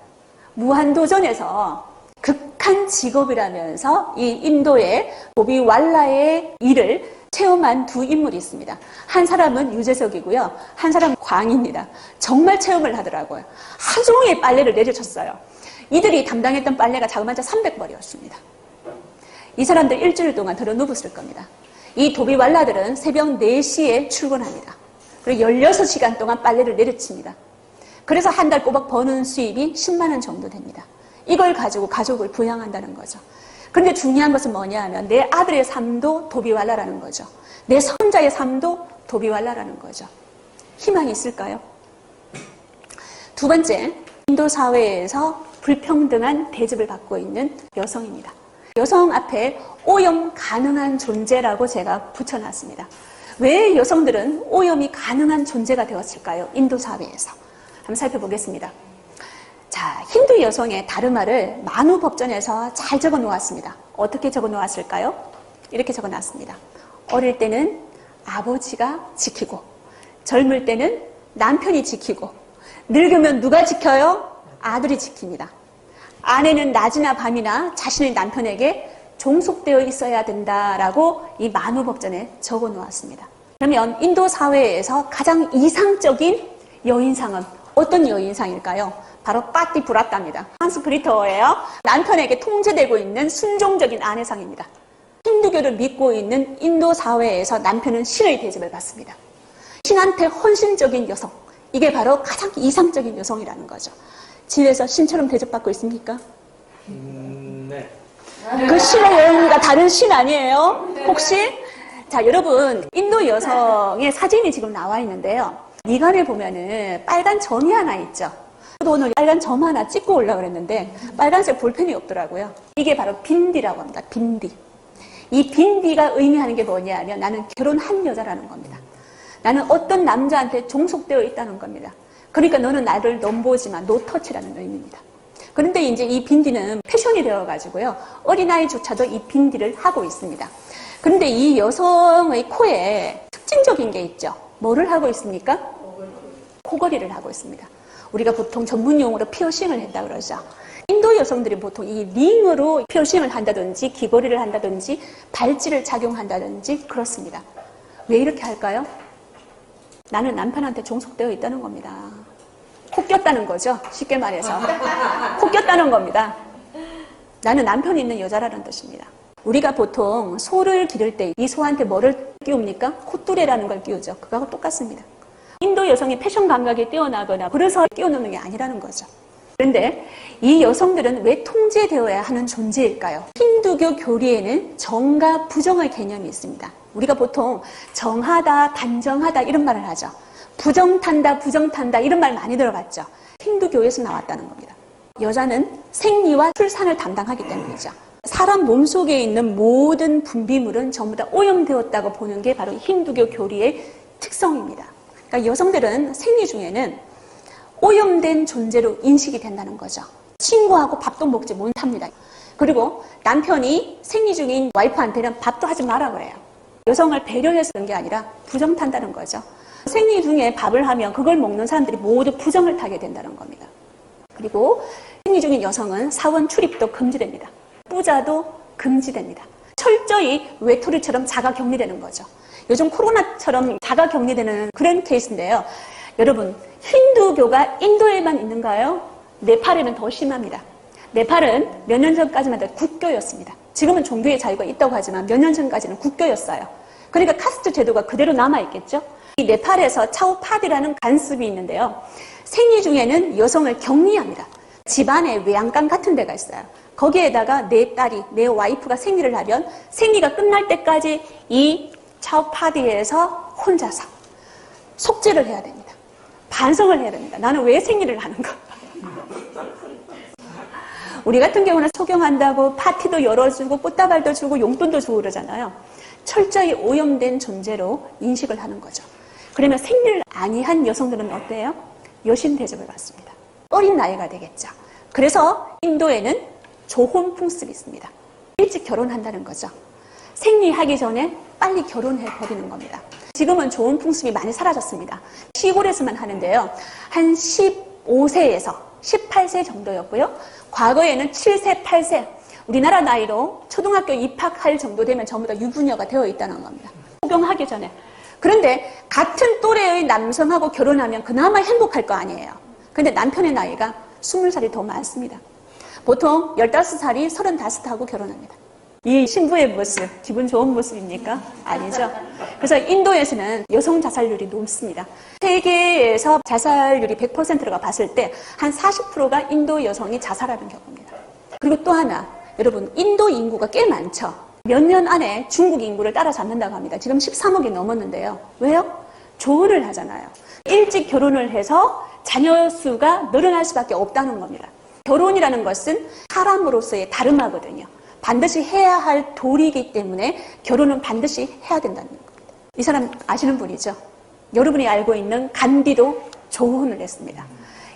무한도전에서 극한 직업이라면서 이 인도의 도비 왈라의 일을 체험한 두 인물이 있습니다. 한 사람은 유재석이고요. 한 사람은 광입니다. 정말 체험을 하더라고요. 하루 종일 빨래를 내려쳤어요. 이들이 담당했던 빨래가 자그마치 300벌이었습니다. 이 사람들 일주일 동안 들어 누웠을 겁니다. 이 도비 왈라들은 새벽 4시에 출근합니다. 그리고 16시간 동안 빨래를 내려칩니다. 그래서 한 달 꼬박 버는 수입이 10만 원 정도 됩니다. 이걸 가지고 가족을 부양한다는 거죠. 그런데 중요한 것은 뭐냐 하면 내 아들의 삶도 도비 왈라라는 거죠. 내 손자의 삶도 도비 왈라라는 거죠. 희망이 있을까요? 두 번째, 인도 사회에서 불평등한 대접을 받고 있는 여성입니다. 여성 앞에 오염 가능한 존재라고 제가 붙여놨습니다. 왜 여성들은 오염이 가능한 존재가 되었을까요? 인도 사회에서. 한번 살펴보겠습니다. 자, 힌두 여성의 다르마를 만우 법전에서 잘 적어 놓았습니다. 어떻게 적어 놓았을까요? 이렇게 적어 놨습니다. 어릴 때는 아버지가 지키고, 젊을 때는 남편이 지키고, 늙으면 누가 지켜요? 아들이 지킵니다. 아내는 낮이나 밤이나 자신의 남편에게 종속되어 있어야 된다라고 이 만우 법전에 적어 놓았습니다. 그러면 인도 사회에서 가장 이상적인 여인상은 어떤 여인상일까요? 바로 파티 브라타입니다. 한스 브리터예요. 남편에게 통제되고 있는 순종적인 아내상입니다. 힌두교를 믿고 있는 인도 사회에서 남편은 신의 대접을 받습니다. 신한테 헌신적인 여성, 이게 바로 가장 이상적인 여성이라는 거죠. 집에서 신처럼 대접받고 있습니까? 네. 그 신의 여인과 다른 신 아니에요? 혹시 자, 여러분, 인도 여성의 사진이 지금 나와 있는데요. 미간에 보면은 빨간 점이 하나 있죠. 저도 오늘 빨간 점 하나 찍고 오려고 그랬는데 빨간색 볼펜이 없더라고요. 이게 바로 빈디라고 합니다. 빈디. 이 빈디가 의미하는 게 뭐냐면 나는 결혼한 여자라는 겁니다. 나는 어떤 남자한테 종속되어 있다는 겁니다. 그러니까 너는 나를 넘보지마, 노터치라는 의미입니다. 그런데 이제 이 빈디는 패션이 되어가지고요. 어린아이조차도 이 빈디를 하고 있습니다. 그런데 이 여성의 코에 특징적인 게 있죠. 뭐를 하고 있습니까? 코걸이를 하고 있습니다. 우리가 보통 전문 용어로 피어싱을 했다 그러죠. 인도 여성들이 보통 이 링으로 피어싱을 한다든지 귀걸이를 한다든지 발찌를 착용한다든지 그렇습니다. 왜 이렇게 할까요? 나는 남편한테 종속되어 있다는 겁니다. 코 꼈다는 거죠. 쉽게 말해서. 코 꼈다는 겁니다. 나는 남편이 있는 여자라는 뜻입니다. 우리가 보통 소를 기를 때 이 소한테 뭐를 끼웁니까? 콧뚜레라는 걸 끼우죠. 그거하고 똑같습니다. 인도 여성이 패션 감각이 뛰어나거나 그래서 끼워놓는 게 아니라는 거죠. 그런데 이 여성들은 왜 통제되어야 하는 존재일까요? 힌두교 교리에는 정과 부정의 개념이 있습니다. 우리가 보통 정하다, 단정하다 이런 말을 하죠. 부정탄다, 부정탄다 이런 말 많이 들어봤죠. 힌두교에서 나왔다는 겁니다. 여자는 생리와 출산을 담당하기 때문이죠. 사람 몸속에 있는 모든 분비물은 전부 다 오염되었다고 보는 게 바로 힌두교 교리의 특성입니다. 그러니까 여성들은 생리 중에는 오염된 존재로 인식이 된다는 거죠. 친구하고 밥도 먹지 못합니다. 그리고 남편이 생리 중인 와이프한테는 밥도 하지 마라 그래요. 여성을 배려해서 그런 게 아니라 부정탄다는 거죠. 생리 중에 밥을 하면 그걸 먹는 사람들이 모두 부정을 타게 된다는 겁니다. 그리고 생리 중인 여성은 사원 출입도 금지됩니다. 뿌자도 금지됩니다. 철저히 외톨이처럼 자가격리되는 거죠. 요즘 코로나처럼 자가격리되는 그런 케이스인데요. 여러분, 힌두교가 인도에만 있는가요? 네팔에는 더 심합니다. 네팔은 몇 년 전까지만 해도 국교였습니다. 지금은 종교의 자유가 있다고 하지만 몇 년 전까지는 국교였어요. 그러니까 카스트 제도가 그대로 남아있겠죠? 이 네팔에서 차오파디라는 관습이 있는데요. 생리 중에는 여성을 격리합니다. 집안에 외양간 같은 데가 있어요. 거기에다가 내 딸이, 내 와이프가 생리를 하면 생리가 끝날 때까지 이 차오파디에서 혼자서 속죄를 해야 됩니다. 반성을 해야 됩니다. 나는 왜 생리를 하는가? 우리 같은 경우는 소경한다고 파티도 열어주고 꽃다발도 주고 용돈도 주고 그러잖아요. 철저히 오염된 존재로 인식을 하는 거죠. 그러면 생리를 아니한 여성들은 어때요? 여신 대접을 받습니다. 어린 나이가 되겠죠. 그래서 인도에는 조혼 풍습이 있습니다. 일찍 결혼한다는 거죠. 생리하기 전에 빨리 결혼해버리는 겁니다. 지금은 조혼 풍습이 많이 사라졌습니다. 시골에서만 하는데요. 한 15세에서 18세 정도였고요. 과거에는 7세, 8세, 우리나라 나이로 초등학교 입학할 정도 되면 전부 다 유부녀가 되어 있다는 겁니다. 소경하기 전에. 그런데 같은 또래의 남성하고 결혼하면 그나마 행복할 거 아니에요. 근데 남편의 나이가 20살이 더 많습니다. 보통 15살이 35하고 결혼합니다. 이 신부의 모습, 기분 좋은 모습입니까? 아니죠. 그래서 인도에서는 여성 자살률이 높습니다. 세계에서 자살률이 100%가 봤을 때 한 40%가 인도 여성이 자살하는 경우입니다. 그리고 또 하나, 여러분, 인도 인구가 꽤 많죠. 몇 년 안에 중국 인구를 따라잡는다고 합니다. 지금 13억이 넘었는데요. 왜요? 조언을 하잖아요. 일찍 결혼을 해서 자녀 수가 늘어날 수밖에 없다는 겁니다. 결혼이라는 것은 사람으로서의 다름하거든요. 반드시 해야 할 도리이기 때문에 결혼은 반드시 해야 된다는 겁니다. 이 사람 아시는 분이죠? 여러분이 알고 있는 간디도 조언을 했습니다.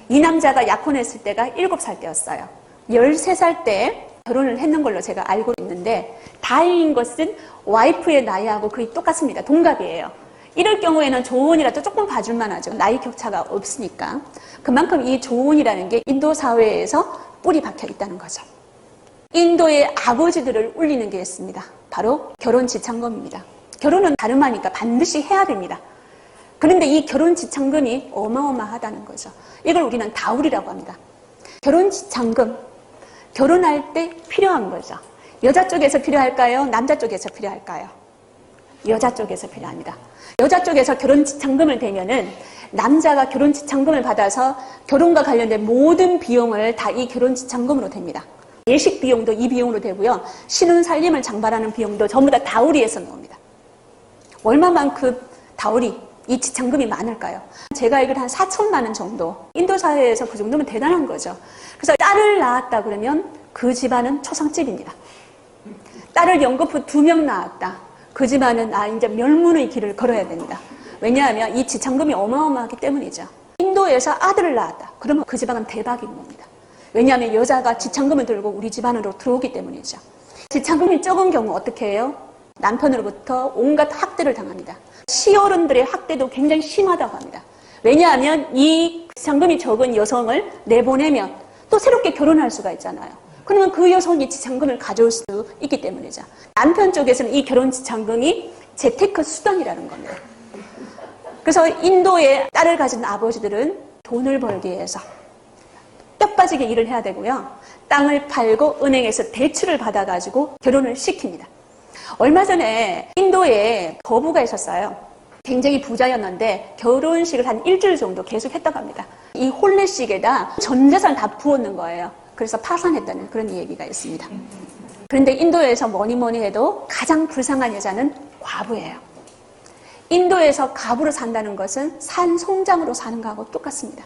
이 남자가 약혼했을 때가 7살 때였어요. 13살 때 결혼을 했는 걸로 제가 알고 있는데 다행인 것은 와이프의 나이하고 거의 똑같습니다. 동갑이에요. 이럴 경우에는 조언이라도 조금 봐줄만 하죠. 나이 격차가 없으니까. 그만큼 이 조언이라는 게 인도 사회에서 뿌리 박혀 있다는 거죠. 인도의 아버지들을 울리는 게 있습니다. 바로 결혼지참금입니다. 결혼은 다름하니까 반드시 해야 됩니다. 그런데 이 결혼지참금이 어마어마하다는 거죠. 이걸 우리는 다울이라고 합니다. 결혼지참금, 결혼할 때 필요한 거죠. 여자 쪽에서 필요할까요? 남자 쪽에서 필요할까요? 여자 쪽에서 필요합니다. 여자 쪽에서 결혼지참금을 대면은 남자가 결혼지참금을 받아서 결혼과 관련된 모든 비용을 다 이 결혼지참금으로 됩니다. 예식 비용도 이 비용으로 되고요. 신혼 살림을 장발하는 비용도 전부 다 다우리에서 나옵니다. 얼마만큼 다우리, 이 지참금이 많을까요? 제가 알기로 한 4천만 원 정도. 인도 사회에서 그 정도면 대단한 거죠. 그래서 딸을 낳았다 그러면 그 집안은 초상집입니다. 딸을 연거푸 2명 낳았다. 그 집안은 이제 멸문의 길을 걸어야 됩니다. 왜냐하면 이 지참금이 어마어마하기 때문이죠. 인도에서 아들을 낳았다. 그러면 그 집안은 대박인 겁니다. 왜냐하면 여자가 지참금을 들고 우리 집안으로 들어오기 때문이죠. 지참금이 적은 경우 어떻게 해요? 남편으로부터 온갖 학대를 당합니다. 시어른들의 학대도 굉장히 심하다고 합니다. 왜냐하면 이 지참금이 적은 여성을 내보내면 또 새롭게 결혼할 수가 있잖아요. 그러면 그 여성이 지참금을 가져올 수 있기 때문이죠. 남편 쪽에서는 이 결혼 지참금이 재테크 수단이라는 겁니다. 그래서 인도의 딸을 가진 아버지들은 돈을 벌기 위해서 뼈 빠지게 일을 해야 되고요. 땅을 팔고 은행에서 대출을 받아가지고 결혼을 시킵니다. 얼마 전에 인도에 거부가 있었어요. 굉장히 부자였는데 결혼식을 한 일주일 정도 계속 했다고 합니다. 이 혼례식에다 전 재산 다 부었는 거예요. 그래서 파산했다는 그런 얘기가 있습니다. 그런데 인도에서 뭐니 해도 가장 불쌍한 여자는 과부예요. 인도에서 가부로 산다는 것은 산송장으로 사는 거하고 똑같습니다.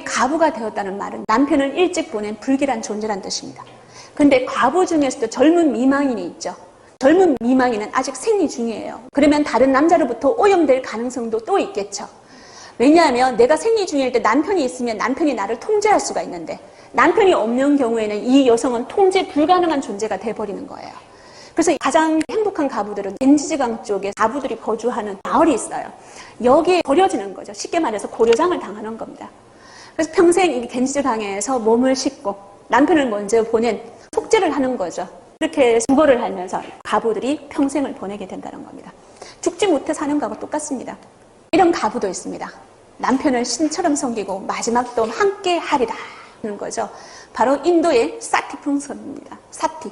가부가 되었다는 말은 남편을 일찍 보낸 불길한 존재란 뜻입니다. 그런데 과부 중에서도 젊은 미망인이 있죠. 젊은 미망인은 아직 생리 중이에요. 그러면 다른 남자로부터 오염될 가능성도 또 있겠죠. 왜냐하면 내가 생리 중일 때 남편이 있으면 남편이 나를 통제할 수가 있는데 남편이 없는 경우에는 이 여성은 통제 불가능한 존재가 돼버리는 거예요. 그래서 가장 행복한 가부들은 겐지지강 쪽에 가부들이 거주하는 마을이 있어요. 여기에 버려지는 거죠. 쉽게 말해서 고려장을 당하는 겁니다. 그래서 평생 이 겐지지강에서 몸을 싣고 남편을 먼저 보낸 속죄를 하는 거죠. 이렇게 수고를 하면서 가부들이 평생을 보내게 된다는 겁니다. 죽지 못해 사는 거하고 똑같습니다. 이런 가부도 있습니다. 남편을 신처럼 섬기고 마지막도 함께 하리라 하는 거죠. 바로 인도의 사티 풍습입니다. 사티.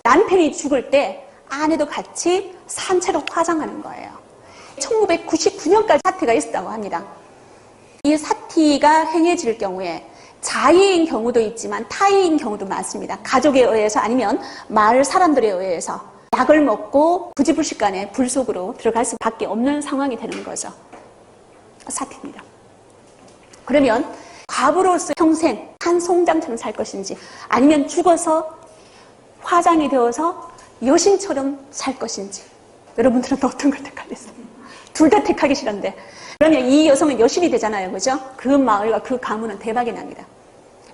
남편이 죽을 때 아내도 같이 산채로 화장하는 거예요. 1999년까지 사티가 있었다고 합니다. 이 사티가 행해질 경우에 자의인 경우도 있지만 타의인 경우도 많습니다. 가족에 의해서 아니면 마을 사람들에 의해서 약을 먹고 부지불식간에 불 속으로 들어갈 수밖에 없는 상황이 되는 거죠. 사티입니다. 그러면 과부로서 평생 한 송장처럼 살 것인지 아니면 죽어서 화장이 되어서 여신처럼 살 것인지 여러분들은 어떤 걸 택하겠습니까? 둘 다 택하기 싫은데 그러면 이 여성은 여신이 되잖아요. 그죠? 그 마을과 그 가문은 대박이 납니다.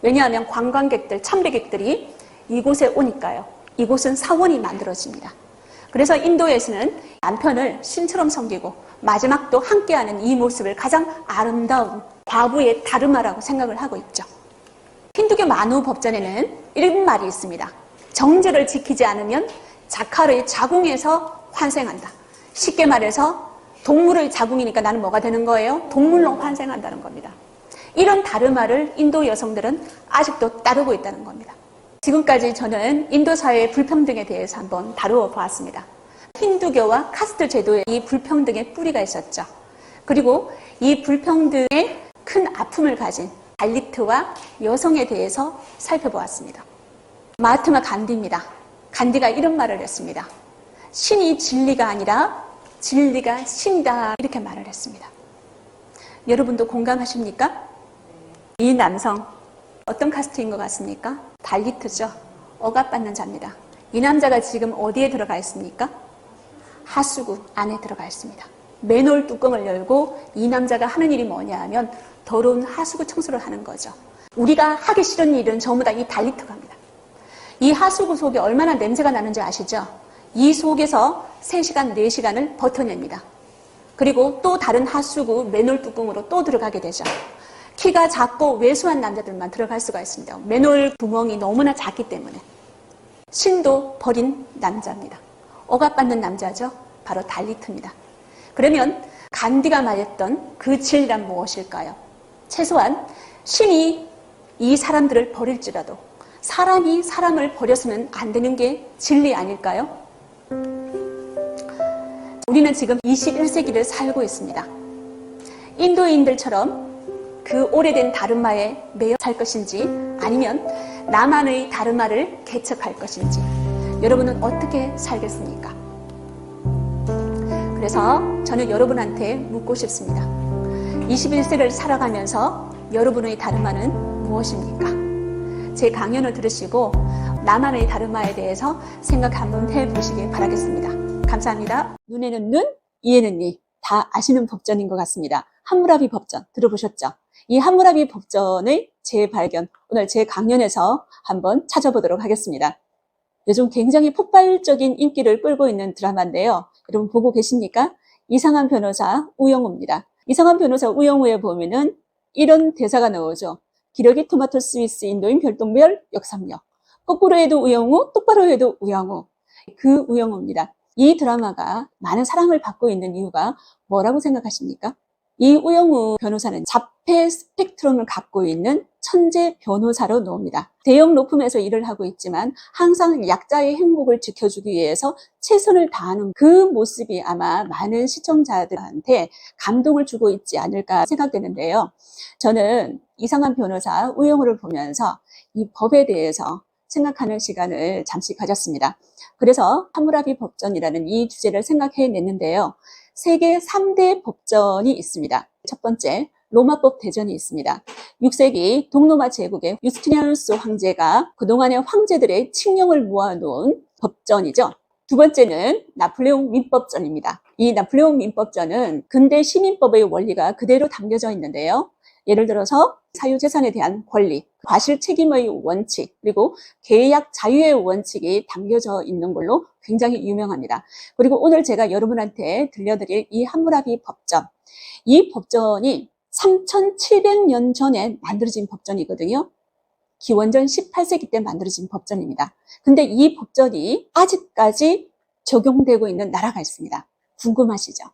왜냐하면 관광객들, 참배객들이 이곳에 오니까요. 이곳은 사원이 만들어집니다. 그래서 인도에서는 남편을 신처럼 섬기고 마지막도 함께하는 이 모습을 가장 아름다운 과부의 다르마라고 생각을 하고 있죠. 힌두교 만우 법전에는 이런 말이 있습니다. 정제를 지키지 않으면 자칼의 자궁에서 환생한다. 쉽게 말해서 동물의 자궁이니까 나는 뭐가 되는 거예요? 동물로 환생한다는 겁니다. 이런 다르마를 인도 여성들은 아직도 따르고 있다는 겁니다. 지금까지 저는 인도 사회의 불평등에 대해서 한번 다루어 보았습니다. 힌두교와 카스트 제도의 이 불평등의 뿌리가 있었죠. 그리고 이 불평등의 큰 아픔을 가진 달리트와 여성에 대해서 살펴보았습니다. 마하트마 간디입니다. 간디가 이런 말을 했습니다. 신이 진리가 아니라 진리가 신이다 이렇게 말을 했습니다. 여러분도 공감하십니까? 이 남성 어떤 카스트인 것 같습니까? 달리트죠. 억압받는 자입니다. 이 남자가 지금 어디에 들어가 있습니까? 하수구 안에 들어가 있습니다. 맨홀 뚜껑을 열고 이 남자가 하는 일이 뭐냐 하면 더러운 하수구 청소를 하는 거죠. 우리가 하기 싫은 일은 전부 다 이 달리트가 합니다. 이 하수구 속에 얼마나 냄새가 나는지 아시죠? 이 속에서 3시간, 4시간을 버텨냅니다. 그리고 또 다른 하수구 맨홀 뚜껑으로 또 들어가게 되죠. 키가 작고 왜소한 남자들만 들어갈 수가 있습니다. 맨홀 구멍이 너무나 작기 때문에. 신도 버린 남자입니다. 억압받는 남자죠. 바로 달리트입니다. 그러면 간디가 말했던 그 진리란 무엇일까요? 최소한 신이 이 사람들을 버릴지라도 사람이 사람을 버렸으면 안 되는 게 진리 아닐까요? 우리는 지금 21세기를 살고 있습니다. 인도인들처럼 그 오래된 다르마에 매여 살 것인지 아니면 나만의 다르마를 개척할 것인지 여러분은 어떻게 살겠습니까? 그래서 저는 여러분한테 묻고 싶습니다. 21세기를 살아가면서 여러분의 다르마는 무엇입니까? 제 강연을 들으시고 나만의 다르마에 대해서 생각 한번 해보시길 바라겠습니다. 감사합니다. 눈에는 눈, 이에는 이. 다 아시는 법전인 것 같습니다. 함무라비 법전 들어보셨죠? 이 함무라비 법전의 재발견, 오늘 제 강연에서 한번 찾아보도록 하겠습니다. 요즘 굉장히 폭발적인 인기를 끌고 있는 드라마인데요. 여러분 보고 계십니까? 이상한 변호사 우영우입니다. 이상한 변호사 우영우에 보면은 이런 대사가 나오죠. 기러기 토마토 스위스 인도인 별똥별 역삼역. 거꾸로 해도 우영우, 똑바로 해도 우영우. 그 우영우입니다. 이 드라마가 많은 사랑을 받고 있는 이유가 뭐라고 생각하십니까? 이 우영우 변호사는 자폐 스펙트럼을 갖고 있는 천재 변호사로 나옵니다. 대형 로펌에서 일을 하고 있지만 항상 약자의 행복을 지켜주기 위해서 최선을 다하는 그 모습이 아마 많은 시청자들한테 감동을 주고 있지 않을까 생각되는데요. 저는 이상한 변호사 우영우를 보면서 이 법에 대해서 생각하는 시간을 잠시 가졌습니다. 그래서 함무라비 법전이라는 이 주제를 생각해냈는데요. 세계 3대 법전이 있습니다. 첫 번째, 로마법 대전이 있습니다. 6세기 동로마 제국의 유스티니아누스 황제가 그동안의 황제들의 칙령을 모아놓은 법전이죠. 두 번째는 나폴레옹 민법전입니다. 이 나폴레옹 민법전은 근대 시민법의 원리가 그대로 담겨져 있는데요. 예를 들어서 사유재산에 대한 권리, 과실 책임의 원칙, 그리고 계약 자유의 원칙이 담겨져 있는 걸로 굉장히 유명합니다. 그리고 오늘 제가 여러분한테 들려드릴 이 함무라비 법전, 이 법전이 3700년 전에 만들어진 법전이거든요. 기원전 18세기 때 만들어진 법전입니다. 근데 이 법전이 아직까지 적용되고 있는 나라가 있습니다. 궁금하시죠?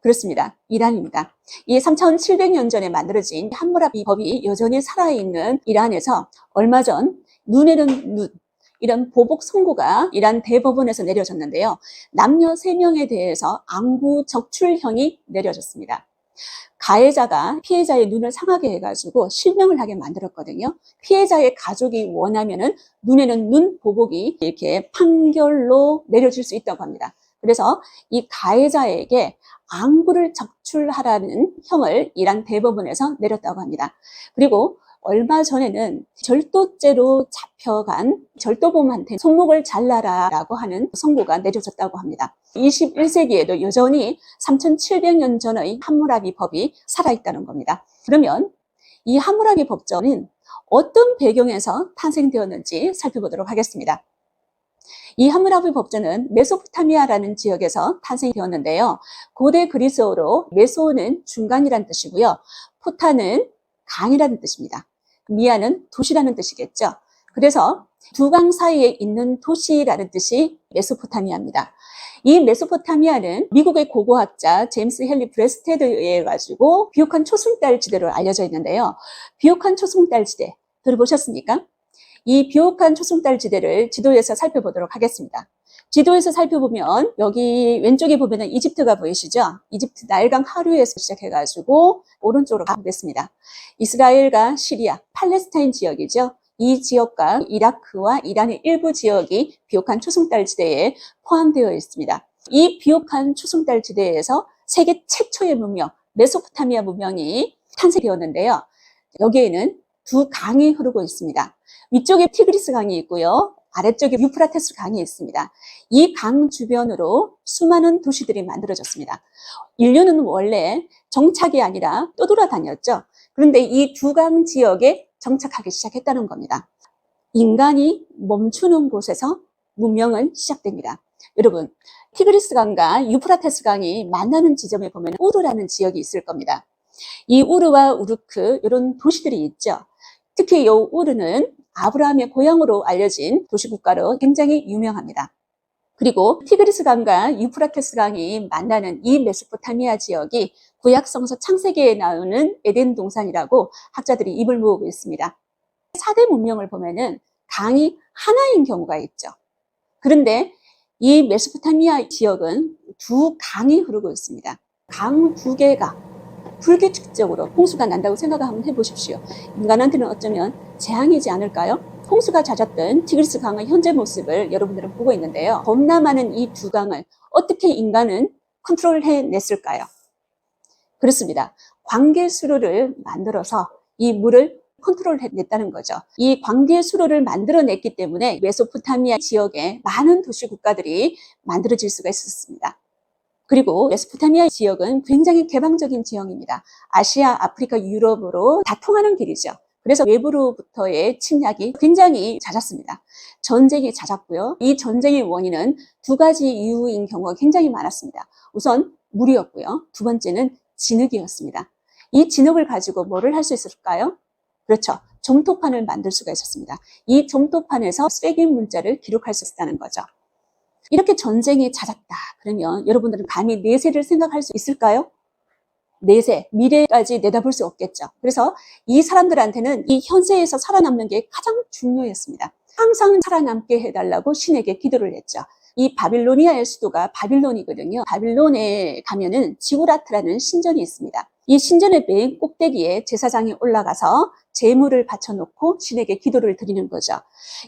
그렇습니다. 이란입니다. 이 3700년 전에 만들어진 함무라비 법이 여전히 살아있는 이란에서 얼마 전 눈에는 눈, 이런 보복 선고가 이란 대법원에서 내려졌는데요. 남녀 3명에 대해서 안구 적출형이 내려졌습니다. 가해자가 피해자의 눈을 상하게 해가지고 실명을 하게 만들었거든요. 피해자의 가족이 원하면은 눈에는 눈 보복이 이렇게 판결로 내려질 수 있다고 합니다. 그래서 이 가해자에게 안구를 적출하라는 형을 이란 대법원에서 내렸다고 합니다. 그리고 얼마 전에는 절도죄로 잡혀간 절도범한테 손목을 잘라라라고 하는 선고가 내려졌다고 합니다. 21세기에도 여전히 3700년 전의 함무라비 법이 살아있다는 겁니다. 그러면 이 함무라비 법전은 어떤 배경에서 탄생되었는지 살펴보도록 하겠습니다. 이 함무라비 법전은 메소포타미아라는 지역에서 탄생되었는데요. 고대 그리스어로 메소는 중간이라는 뜻이고요. 포타는 강이라는 뜻입니다. 미아는 도시라는 뜻이겠죠. 그래서 두 강 사이에 있는 도시라는 뜻이 메소포타미아입니다. 이 메소포타미아는 미국의 고고학자 제임스 헨리 브레스테드에 의해 가지고 비옥한 초승달 지대로 알려져 있는데요. 비옥한 초승달 지대 들어보셨습니까? 이 비옥한 초승달 지대를 지도에서 살펴보도록 하겠습니다. 지도에서 살펴보면 여기 왼쪽에 보면 이집트가 보이시죠? 이집트 나일강 하류에서 시작해가지고 오른쪽으로 가보겠습니다. 이스라엘과 시리아, 팔레스타인 지역이죠. 이 지역과 이라크와 이란의 일부 지역이 비옥한 초승달 지대에 포함되어 있습니다. 이 비옥한 초승달 지대에서 세계 최초의 문명, 메소포타미아 문명이 탄생되었는데요. 여기에는 두 강이 흐르고 있습니다. 위쪽에 티그리스 강이 있고요. 아래쪽에 유프라테스 강이 있습니다. 이 강 주변으로 수많은 도시들이 만들어졌습니다. 인류는 원래 정착이 아니라 떠돌아다녔죠. 그런데 이 두 강 지역에 정착하기 시작했다는 겁니다. 인간이 멈추는 곳에서 문명은 시작됩니다. 여러분, 티그리스 강과 유프라테스 강이 만나는 지점에 보면 우르라는 지역이 있을 겁니다. 이 우르와 우르크 이런 도시들이 있죠. 특히 이 우르는 아브라함의 고향으로 알려진 도시국가로 굉장히 유명합니다. 그리고 티그리스 강과 유프라테스 강이 만나는 이 메소포타미아 지역이 구약 성서 창세기에 나오는 에덴 동산이라고 학자들이 입을 모으고 있습니다. 4대 문명을 보면은 강이 하나인 경우가 있죠. 그런데 이 메소포타미아 지역은 두 강이 흐르고 있습니다. 강 두 개가 불규칙적으로 홍수가 난다고 생각 한번 해보십시오. 인간한테는 어쩌면 재앙이지 않을까요? 홍수가 잦았던 티그리스 강의 현재 모습을 여러분들은 보고 있는데요. 겁나 많은 이 두 강을 어떻게 인간은 컨트롤해냈을까요? 그렇습니다. 광계수로를 만들어서 이 물을 컨트롤해냈다는 거죠. 이 광계수로를 만들어냈기 때문에 메소포타미아 지역에 많은 도시 국가들이 만들어질 수가 있었습니다. 그리고 메소포타미아 지역은 굉장히 개방적인 지형입니다. 아시아, 아프리카, 유럽으로 다 통하는 길이죠. 그래서 외부로부터의 침략이 굉장히 잦았습니다. 전쟁이 잦았고요. 이 전쟁의 원인은 두 가지 이유인 경우가 굉장히 많았습니다. 우선 물이었고요. 두 번째는 진흙이었습니다. 이 진흙을 가지고 뭐를 할 수 있을까요? 그렇죠. 점토판을 만들 수가 있었습니다. 이 점토판에서 쐐기 문자를 기록할 수 있다는 거죠. 이렇게 전쟁이 잦았다. 그러면 여러분들은 감히 내세를 생각할 수 있을까요? 내세, 미래까지 내다볼 수 없겠죠. 그래서 이 사람들한테는 이 현세에서 살아남는 게 가장 중요했습니다. 항상 살아남게 해달라고 신에게 기도를 했죠. 이 바빌로니아의 수도가 바빌론이거든요. 바빌론에 가면은 지구라트라는 신전이 있습니다. 이 신전의 맨 꼭대기에 제사장이 올라가서 제물을 바쳐놓고 신에게 기도를 드리는 거죠.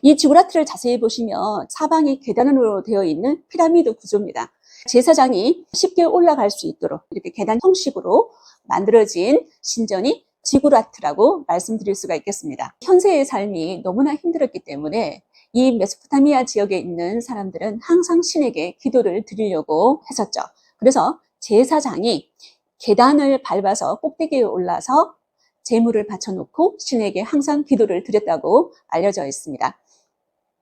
이 지구라트를 자세히 보시면 사방이 계단으로 되어 있는 피라미드 구조입니다. 제사장이 쉽게 올라갈 수 있도록 이렇게 계단 형식으로 만들어진 신전이 지구라트라고 말씀드릴 수가 있겠습니다. 현세의 삶이 너무나 힘들었기 때문에 이 메소포타미아 지역에 있는 사람들은 항상 신에게 기도를 드리려고 했었죠. 그래서 제사장이 계단을 밟아서 꼭대기에 올라서 제물을 바쳐놓고 신에게 항상 기도를 드렸다고 알려져 있습니다.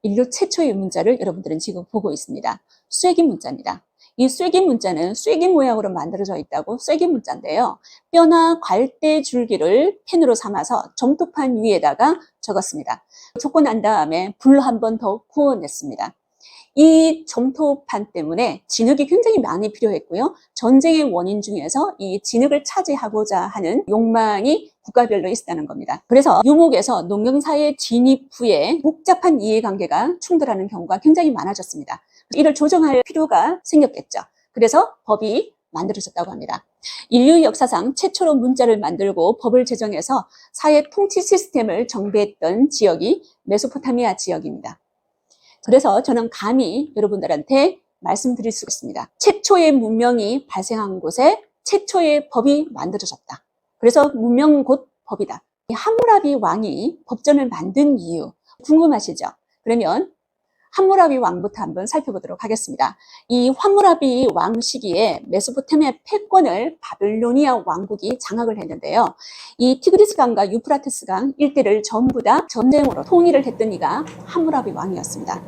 인류 최초의 문자를 여러분들은 지금 보고 있습니다. 쐐기 문자입니다. 이 쐐기 문자는 쐐기 모양으로 만들어져 있다고 쐐기 문자인데요. 뼈나 갈대 줄기를 펜으로 삼아서 점토판 위에다가 적었습니다. 적고 난 다음에 불 한 번 더 구워냈습니다. 이 점토판 때문에 진흙이 굉장히 많이 필요했고요. 전쟁의 원인 중에서 이 진흙을 차지하고자 하는 욕망이 국가별로 있었다는 겁니다. 그래서 유목에서 농경사회 진입 후에 복잡한 이해관계가 충돌하는 경우가 굉장히 많아졌습니다. 이를 조정할 필요가 생겼겠죠. 그래서 법이 만들어졌다고 합니다. 인류 역사상 최초로 문자를 만들고 법을 제정해서 사회 통치 시스템을 정비했던 지역이 메소포타미아 지역입니다. 그래서 저는 감히 여러분들한테 말씀드릴 수 있습니다. 최초의 문명이 발생한 곳에 최초의 법이 만들어졌다. 그래서 문명은 곧 법이다. 함무라비 왕이 법전을 만든 이유 궁금하시죠? 그러면 함무라비 왕부터 한번 살펴보도록 하겠습니다. 이 함무라비 왕 시기에 메소포타미아 패권을 바빌로니아 왕국이 장악을 했는데요. 이 티그리스 강과 유프라테스 강 일대를 전부 다 전쟁으로 통일을 했던 이가 함무라비 왕이었습니다.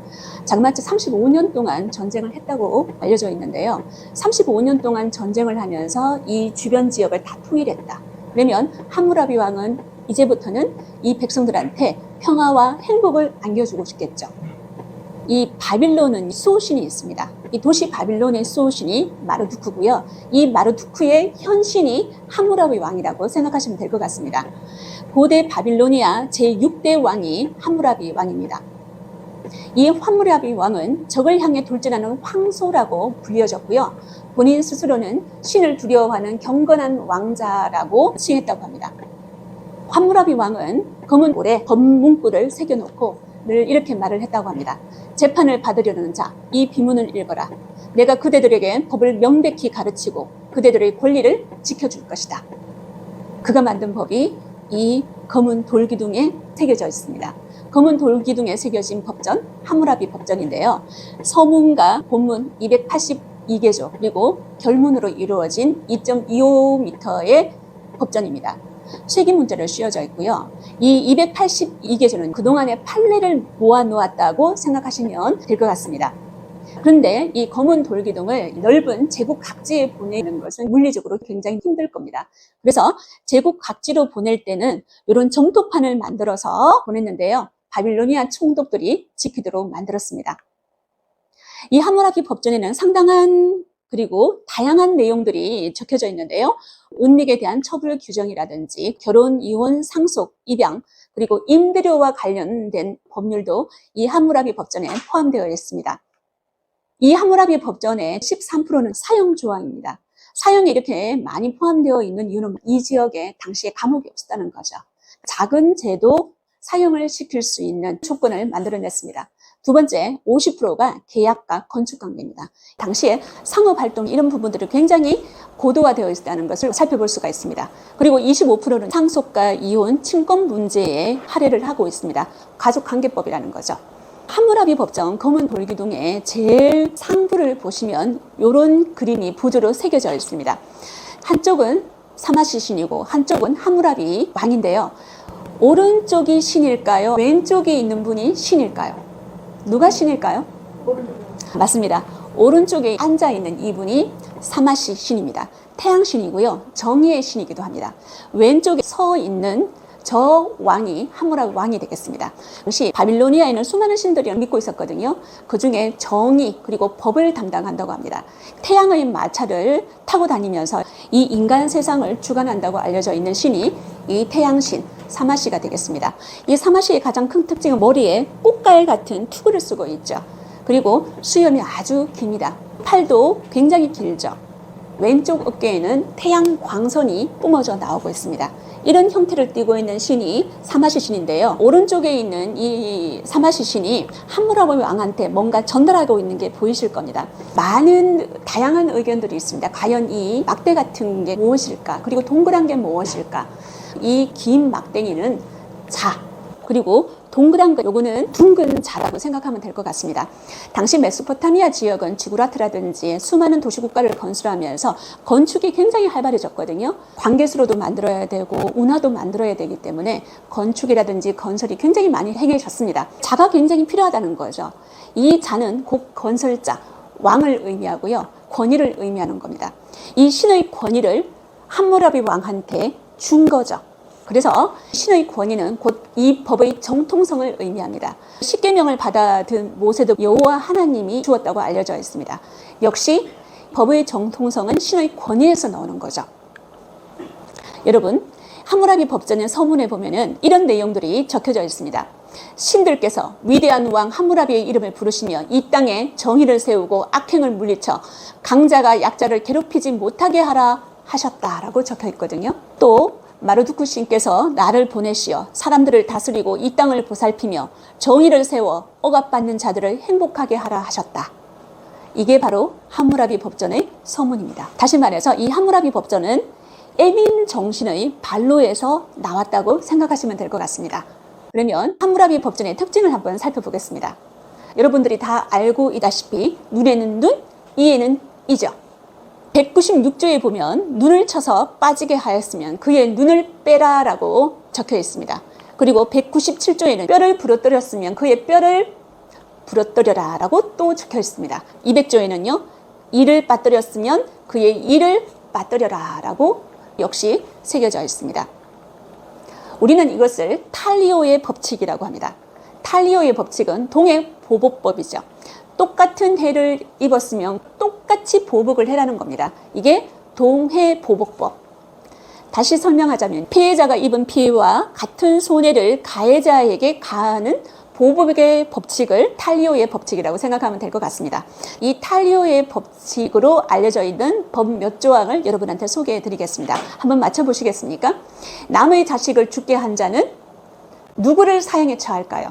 자그마치 35년 동안 전쟁을 했다고 알려져 있는데요. 35년 동안 전쟁을 하면서 이 주변 지역을 다 통일했다. 그러면 함무라비 왕은 이제부터는 이 백성들한테 평화와 행복을 안겨주고 싶겠죠. 이 바빌론은 수호신이 있습니다. 이 도시 바빌론의 수호신이 마르두크고요. 이 마르두크의 현신이 함무라비 왕이라고 생각하시면 될 것 같습니다. 고대 바빌로니아 제6대 왕이 함무라비 왕입니다. 이 함무라비 왕은 적을 향해 돌진하는 황소라고 불려졌고요. 본인 스스로는 신을 두려워하는 경건한 왕자라고 칭했다고 합니다. 함무라비 왕은 검은 돌에 검문구를 새겨놓고 늘 이렇게 말을 했다고 합니다. 재판을 받으려는 자, 이 비문을 읽어라. 내가 그대들에게 법을 명백히 가르치고 그대들의 권리를 지켜줄 것이다. 그가 만든 법이 이 검은 돌기둥에 새겨져 있습니다. 검은 돌기둥에 새겨진 법전, 함무라비 법전인데요. 서문과 본문 282개조 그리고 결문으로 이루어진 2.25m의 법전입니다. 쐐기 문자를 씌워져 있고요. 이 282개조는 그동안의 판례를 모아놓았다고 생각하시면 될 것 같습니다. 그런데 이 검은 돌기둥을 넓은 제국 각지에 보내는 것은 물리적으로 굉장히 힘들 겁니다. 그래서 제국 각지로 보낼 때는 이런 점토판을 만들어서 보냈는데요. 바빌로니아 총독들이 지키도록 만들었습니다. 이 함무라비 법전에는 상당한 그리고 다양한 내용들이 적혀져 있는데요. 은닉에 대한 처벌 규정이라든지 결혼, 이혼, 상속, 입양, 그리고 임대료와 관련된 법률도 이 함무라비 법전에 포함되어 있습니다. 이 함무라비 법전의 13%는 사형 조항입니다. 사형이 이렇게 많이 포함되어 있는 이유는 이 지역에 당시에 감옥이 없었다는 거죠. 작은 죄도 사형을 시킬 수 있는 조건을 만들어냈습니다. 두 번째, 50%가 계약과 건축관계입니다. 당시에 상업활동 이런 부분들이 굉장히 고도화되어 있다는 것을 살펴볼 수가 있습니다. 그리고 25%는 상속과 이혼, 친권 문제에 할애를 하고 있습니다. 가족관계법이라는 거죠. 함무라비 법정 검은 돌기둥의 제일 상부를 보시면 이런 그림이 부조로 새겨져 있습니다. 한쪽은 사마시 신이고 한쪽은 함무라비 왕인데요. 오른쪽이 신일까요? 왼쪽에 있는 분이 신일까요? 누가 신일까요? 맞습니다. 오른쪽에 앉아있는 이분이 사마시 신입니다. 태양신이고요. 정의의 신이기도 합니다. 왼쪽에 서 있는 저 왕이 함무라비 왕이 되겠습니다. 당시 바빌로니아에는 수많은 신들이 믿고 있었거든요. 그 중에 정의 그리고 법을 담당한다고 합니다. 태양의 마차를 타고 다니면서 이 인간 세상을 주관한다고 알려져 있는 신이 이 태양신 사마시가 되겠습니다. 이 사마시의 가장 큰 특징은 머리에 꽃갈 같은 투구를 쓰고 있죠. 그리고 수염이 아주 깁니다. 팔도 굉장히 길죠. 왼쪽 어깨에는 태양 광선이 뿜어져 나오고 있습니다. 이런 형태를 띠고 있는 신이 사마시 신인데요. 오른쪽에 있는 이 사마시 신이 함무라비 왕한테 뭔가 전달하고 있는 게 보이실 겁니다. 많은 다양한 의견들이 있습니다. 과연 이 막대 같은 게 무엇일까? 그리고 동그란 게 무엇일까? 이 긴 막대기는 자, 그리고 동그란 거 요거는 둥근 자라고 생각하면 될 것 같습니다. 당시 메소포타미아 지역은 지구라트라든지 수많은 도시국가를 건설하면서 건축이 굉장히 활발해졌거든요. 관계수로도 만들어야 되고 운하도 만들어야 되기 때문에 건축이라든지 건설이 굉장히 많이 행해졌습니다. 자가 굉장히 필요하다는 거죠. 이 자는 곧 건설자, 왕을 의미하고요. 권위를 의미하는 겁니다. 이 신의 권위를 함무라비 왕한테 준 거죠. 그래서 신의 권위는 곧 이 법의 정통성을 의미합니다. 십계명을 받아든 모세도 여호와 하나님이 주었다고 알려져 있습니다. 역시 법의 정통성은 신의 권위에서 나오는 거죠. 여러분, 함무라비 법전의 서문에 보면은 이런 내용들이 적혀져 있습니다. 신들께서 위대한 왕 함무라비의 이름을 부르시며 이 땅에 정의를 세우고 악행을 물리쳐 강자가 약자를 괴롭히지 못하게 하라 하셨다라고 적혀 있거든요. 또 마르두쿠 신께서 나를 보내시어 사람들을 다스리고 이 땅을 보살피며 정의를 세워 억압받는 자들을 행복하게 하라 하셨다. 이게 바로 함무라비 법전의 서문입니다. 다시 말해서 이 함무라비 법전은 에민 정신의 발로에서 나왔다고 생각하시면 될 것 같습니다. 그러면 함무라비 법전의 특징을 한번 살펴보겠습니다. 여러분들이 다 알고 있다시피 눈에는 눈, 이에는 이죠. 196조에 보면 눈을 쳐서 빠지게 하였으면 그의 눈을 빼라 라고 적혀 있습니다. 그리고 197조에는 뼈를 부러뜨렸으면 그의 뼈를 부러뜨려라 라고 또 적혀 있습니다. 200조에는요 이를 빠뜨렸으면 그의 이를 빠뜨려라 라고 역시 새겨져 있습니다. 우리는 이것을 탈리오의 법칙이라고 합니다. 탈리오의 법칙은 동해 보복법이죠. 똑같은 해를 입었으면 똑같이 보복을 해라는 겁니다. 이게 동해보복법. 다시 설명하자면 피해자가 입은 피해와 같은 손해를 가해자에게 가하는 보복의 법칙을 탈리오의 법칙이라고 생각하면 될 것 같습니다. 이 탈리오의 법칙으로 알려져 있는 법 몇 조항을 여러분한테 소개해 드리겠습니다. 한번 맞춰보시겠습니까? 남의 자식을 죽게 한 자는 누구를 사형에 처할까요?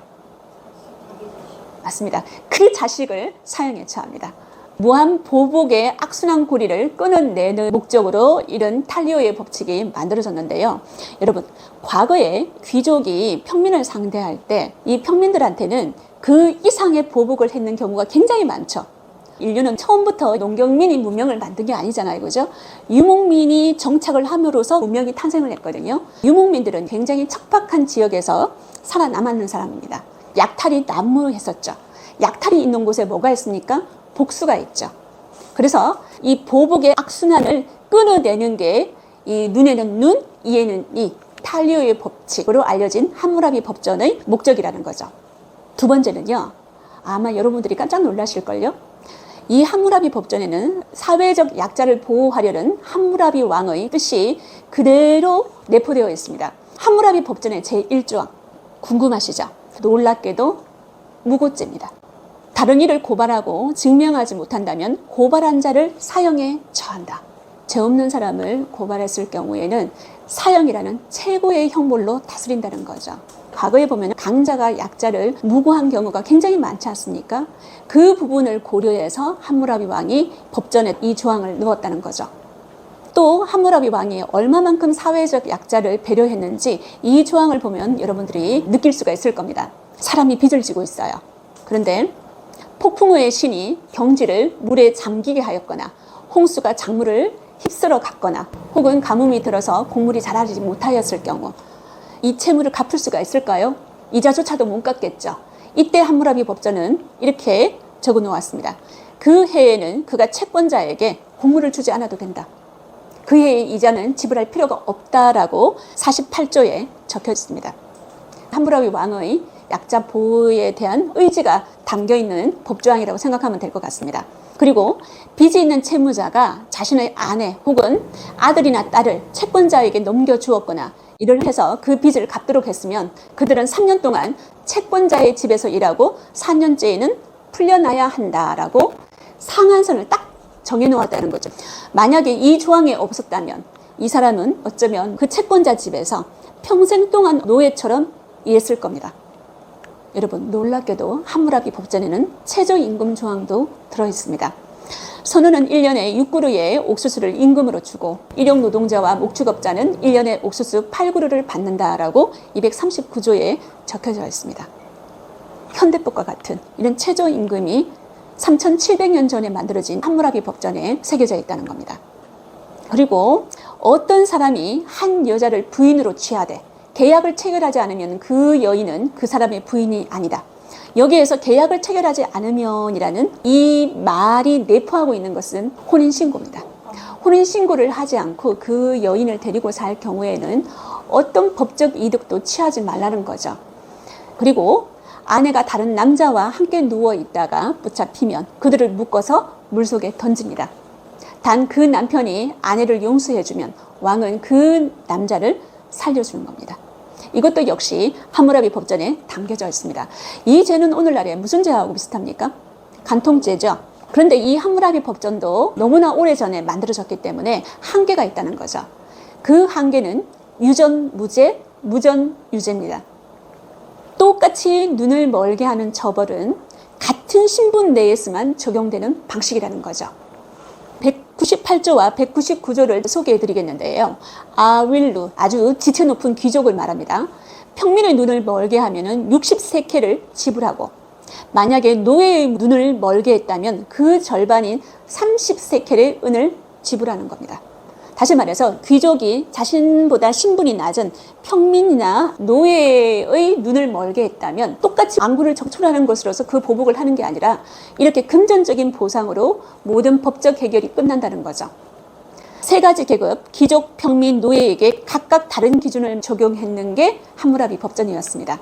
맞습니다. 그 자식을 사형에 처합니다. 무한 보복의 악순환 고리를 끊어내는 목적으로 이런 탈리오의 법칙이 만들어졌는데요. 여러분, 과거에 귀족이 평민을 상대할 때 이 평민들한테는 그 이상의 보복을 했는 경우가 굉장히 많죠. 인류는 처음부터 농경민이 문명을 만든 게 아니잖아요. 그죠? 유목민이 정착을 함으로써 문명이 탄생을 했거든요. 유목민들은 굉장히 척박한 지역에서 살아남았는 사람입니다. 약탈이 난무했었죠. 약탈이 있는 곳에 뭐가 있습니까? 복수가 있죠. 그래서 이 보복의 악순환을 끊어내는 게 이 눈에는 눈, 이에는 이 탈리오의 법칙으로 알려진 함무라비 법전의 목적이라는 거죠. 두 번째는요. 아마 여러분들이 깜짝 놀라실걸요. 이 함무라비 법전에는 사회적 약자를 보호하려는 함무라비 왕의 뜻이 그대로 내포되어 있습니다. 함무라비 법전의 제1조항 궁금하시죠? 놀랍게도 무고죄입니다. 다른 이를 고발하고 증명하지 못한다면 고발한 자를 사형에 처한다. 죄 없는 사람을 고발했을 경우에는 사형이라는 최고의 형벌로 다스린다는 거죠. 과거에 보면 강자가 약자를 무고한 경우가 굉장히 많지 않습니까? 그 부분을 고려해서 함무라비 왕이 법전에 이 조항을 넣었다는 거죠. 또 함무라비 왕이 얼마만큼 사회적 약자를 배려했는지 이 조항을 보면 여러분들이 느낄 수가 있을 겁니다. 사람이 빚을 지고 있어요. 그런데 폭풍우의 신이 경지를 물에 잠기게 하였거나 홍수가 작물을 휩쓸어 갔거나 혹은 가뭄이 들어서 곡물이 자라지 못하였을 경우 이 채무를 갚을 수가 있을까요? 이자조차도 못 갚겠죠. 이때 함무라비 법전은 이렇게 적어 놓았습니다. 그 해에는 그가 채권자에게 곡물을 주지 않아도 된다. 그 해의 이자는 지불할 필요가 없다라고 48조에 적혀 있습니다. 함무라비 왕의 약자 보호에 대한 의지가 담겨있는 법조항이라고 생각하면 될 것 같습니다. 그리고 빚이 있는 채무자가 자신의 아내 혹은 아들이나 딸을 채권자에게 넘겨주었거나 이를 해서 그 빚을 갚도록 했으면 그들은 3년 동안 채권자의 집에서 일하고 4년째에는 풀려나야 한다라고 상한선을 딱 정해놓았다는 거죠. 만약에 이 조항이 없었다면 이 사람은 어쩌면 그 채권자 집에서 평생 동안 노예처럼 일했을 겁니다. 여러분, 놀랍게도 함무라비 법전에는 최저임금 조항도 들어있습니다. 선원은 1년에 6그루의 옥수수를 임금으로 주고 일용 노동자와 목축업자는 1년에 옥수수 8그루를 받는다라고 239조에 적혀져 있습니다. 현대법과 같은 이런 최저임금이 3700년 전에 만들어진 함무라비 법전에 새겨져 있다는 겁니다. 그리고 어떤 사람이 한 여자를 부인으로 취하되 계약을 체결하지 않으면 그 여인은 그 사람의 부인이 아니다. 여기에서 계약을 체결하지 않으면이라는 이 말이 내포하고 있는 것은 혼인신고입니다. 혼인신고를 하지 않고 그 여인을 데리고 살 경우에는 어떤 법적 이득도 취하지 말라는 거죠. 그리고 아내가 다른 남자와 함께 누워 있다가 붙잡히면 그들을 묶어서 물속에 던집니다. 단 그 남편이 아내를 용서해주면 왕은 그 남자를 살려주는 겁니다. 이것도 역시 함무라비 법전에 담겨져 있습니다. 이 죄는 오늘날에 무슨 죄하고 비슷합니까? 간통죄죠. 그런데 이 함무라비 법전도 너무나 오래전에 만들어졌기 때문에 한계가 있다는 거죠. 그 한계는 유전무죄, 무전유죄입니다. 똑같이 눈을 멀게 하는 처벌은 같은 신분 내에서만 적용되는 방식이라는 거죠. 198조와 199조를 소개해 드리겠는데요. 아윌루, 아주 지체 높은 귀족을 말합니다. 평민의 눈을 멀게 하면 60세케를 지불하고 만약에 노예의 눈을 멀게 했다면 그 절반인 30세켈의 은을 지불하는 겁니다. 다시 말해서 귀족이 자신보다 신분이 낮은 평민이나 노예의 눈을 멀게 했다면 똑같이 왕군을 적출하는 것으로서 그 보복을 하는 게 아니라 이렇게 금전적인 보상으로 모든 법적 해결이 끝난다는 거죠. 세 가지 계급, 귀족, 평민, 노예에게 각각 다른 기준을 적용했는 게 함무라비 법전이었습니다.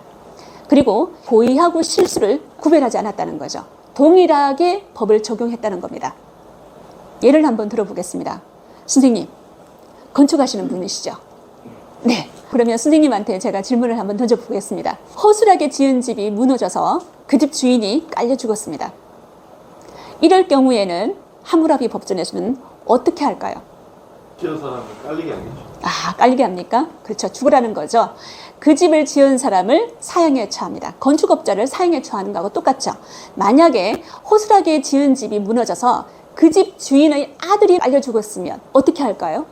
그리고 고의하고 실수를 구별하지 않았다는 거죠. 동일하게 법을 적용했다는 겁니다. 예를 한번 들어보겠습니다. 선생님, 건축하시는 분이시죠? 네. 그러면 선생님한테 제가 질문을 한번 던져보겠습니다. 허술하게 지은 집이 무너져서 그 집 주인이 깔려 죽었습니다. 이럴 경우에는 함무라비 법전에서는 어떻게 할까요? 지은 사람을 깔리게 하겠죠. 아, 깔리게 합니까? 그렇죠. 죽으라는 거죠. 그 집을 지은 사람을 사형에 처합니다. 건축업자를 사형에 처하는 거하고 똑같죠. 만약에 허술하게 지은 집이 무너져서 그 집 주인의 아들이 깔려 죽었으면 어떻게 할까요?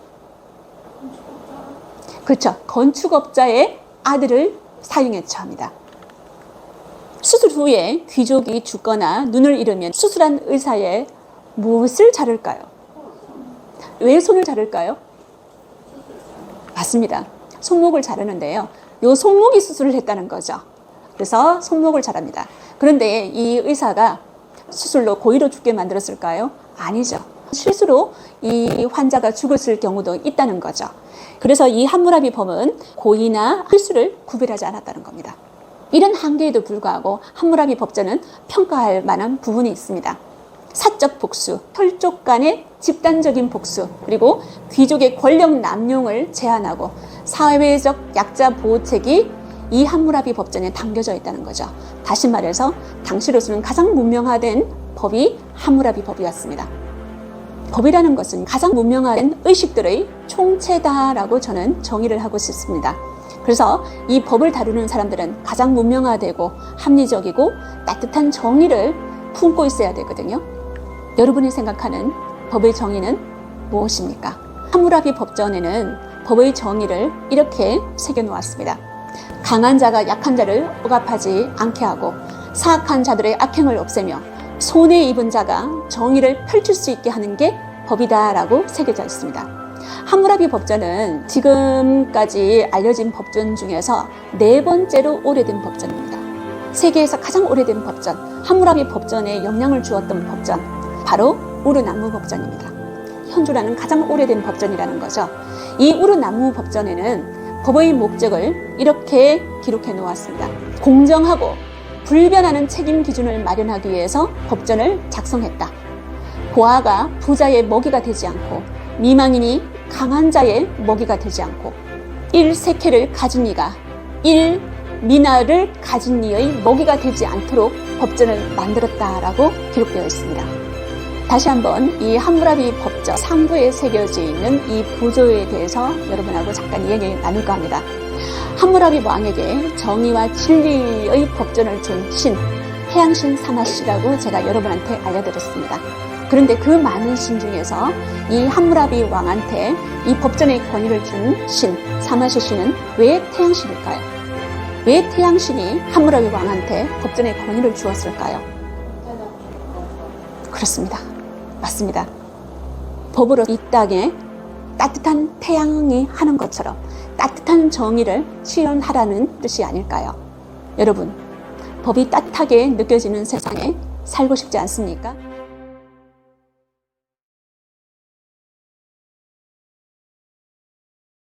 그렇죠. 건축업자의 아들을 사형에 처합니다. 수술 후에 귀족이 죽거나 눈을 잃으면 수술한 의사의 무엇을 자를까요? 왜 손을 자를까요? 맞습니다. 손목을 자르는데요. 요 손목이 수술을 했다는 거죠. 그래서 손목을 자릅니다. 그런데 이 의사가 수술로 고의로 죽게 만들었을까요? 아니죠. 실수로 이 환자가 죽었을 경우도 있다는 거죠. 그래서 이 함무라비 법은 고의나 실수를 구별하지 않았다는 겁니다. 이런 한계에도 불구하고 함무라비 법전은 평가할 만한 부분이 있습니다. 사적 복수, 혈족 간의 집단적인 복수, 그리고 귀족의 권력 남용을 제한하고 사회적 약자 보호책이 이 함무라비 법전에 담겨져 있다는 거죠. 다시 말해서 당시로서는 가장 문명화된 법이 함무라비 법이었습니다. 법이라는 것은 가장 문명화된 의식들의 총체다라고 저는 정의를 하고 싶습니다. 그래서 이 법을 다루는 사람들은 가장 문명화되고 합리적이고 따뜻한 정의를 품고 있어야 되거든요. 여러분이 생각하는 법의 정의는 무엇입니까? 함무라비 법전에는 법의 정의를 이렇게 새겨놓았습니다. 강한 자가 약한 자를 억압하지 않게 하고 사악한 자들의 악행을 없애며 손해 입은 자가 정의를 펼칠 수 있게 하는 게 법이다라고 새겨져 있습니다. 함무라비 법전은 지금까지 알려진 법전 중에서 4번째로 오래된 법전입니다. 세계에서 가장 오래된 법전, 함무라비 법전에 영향을 주었던 법전, 바로 우르나무 법전입니다. 현존하는 가장 오래된 법전이라는 거죠. 이 우르나무 법전에는 법의 목적을 이렇게 기록해 놓았습니다. 공정하고 불변하는 책임 기준을 마련하기 위해서 법전을 작성했다. 고아가 부자의 먹이가 되지 않고 미망인이 강한 자의 먹이가 되지 않고 1세케를 가진 이가 1미나를 가진 이의 먹이가 되지 않도록 법전을 만들었다라고 기록되어 있습니다. 다시 한번 이 함무라비 법전 상부에 새겨져 있는 이 구조에 대해서 여러분하고 잠깐 이야기 나눌까 합니다. 함무라비 왕에게 정의와 진리의 법전을 준 신, 태양신 사마시라고 제가 여러분한테 알려드렸습니다. 그런데 그 많은 신 중에서 이 함무라비 왕한테 이 법전의 권위를 준 신, 사마시 신은 왜 태양신일까요? 왜 태양신이 함무라비 왕한테 법전의 권위를 주었을까요? 그렇습니다. 맞습니다. 법으로 이 땅에 따뜻한 태양이 하는 것처럼 따뜻한 정의를 실현하라는 뜻이 아닐까요? 여러분, 법이 따뜻하게 느껴지는 세상에 살고 싶지 않습니까?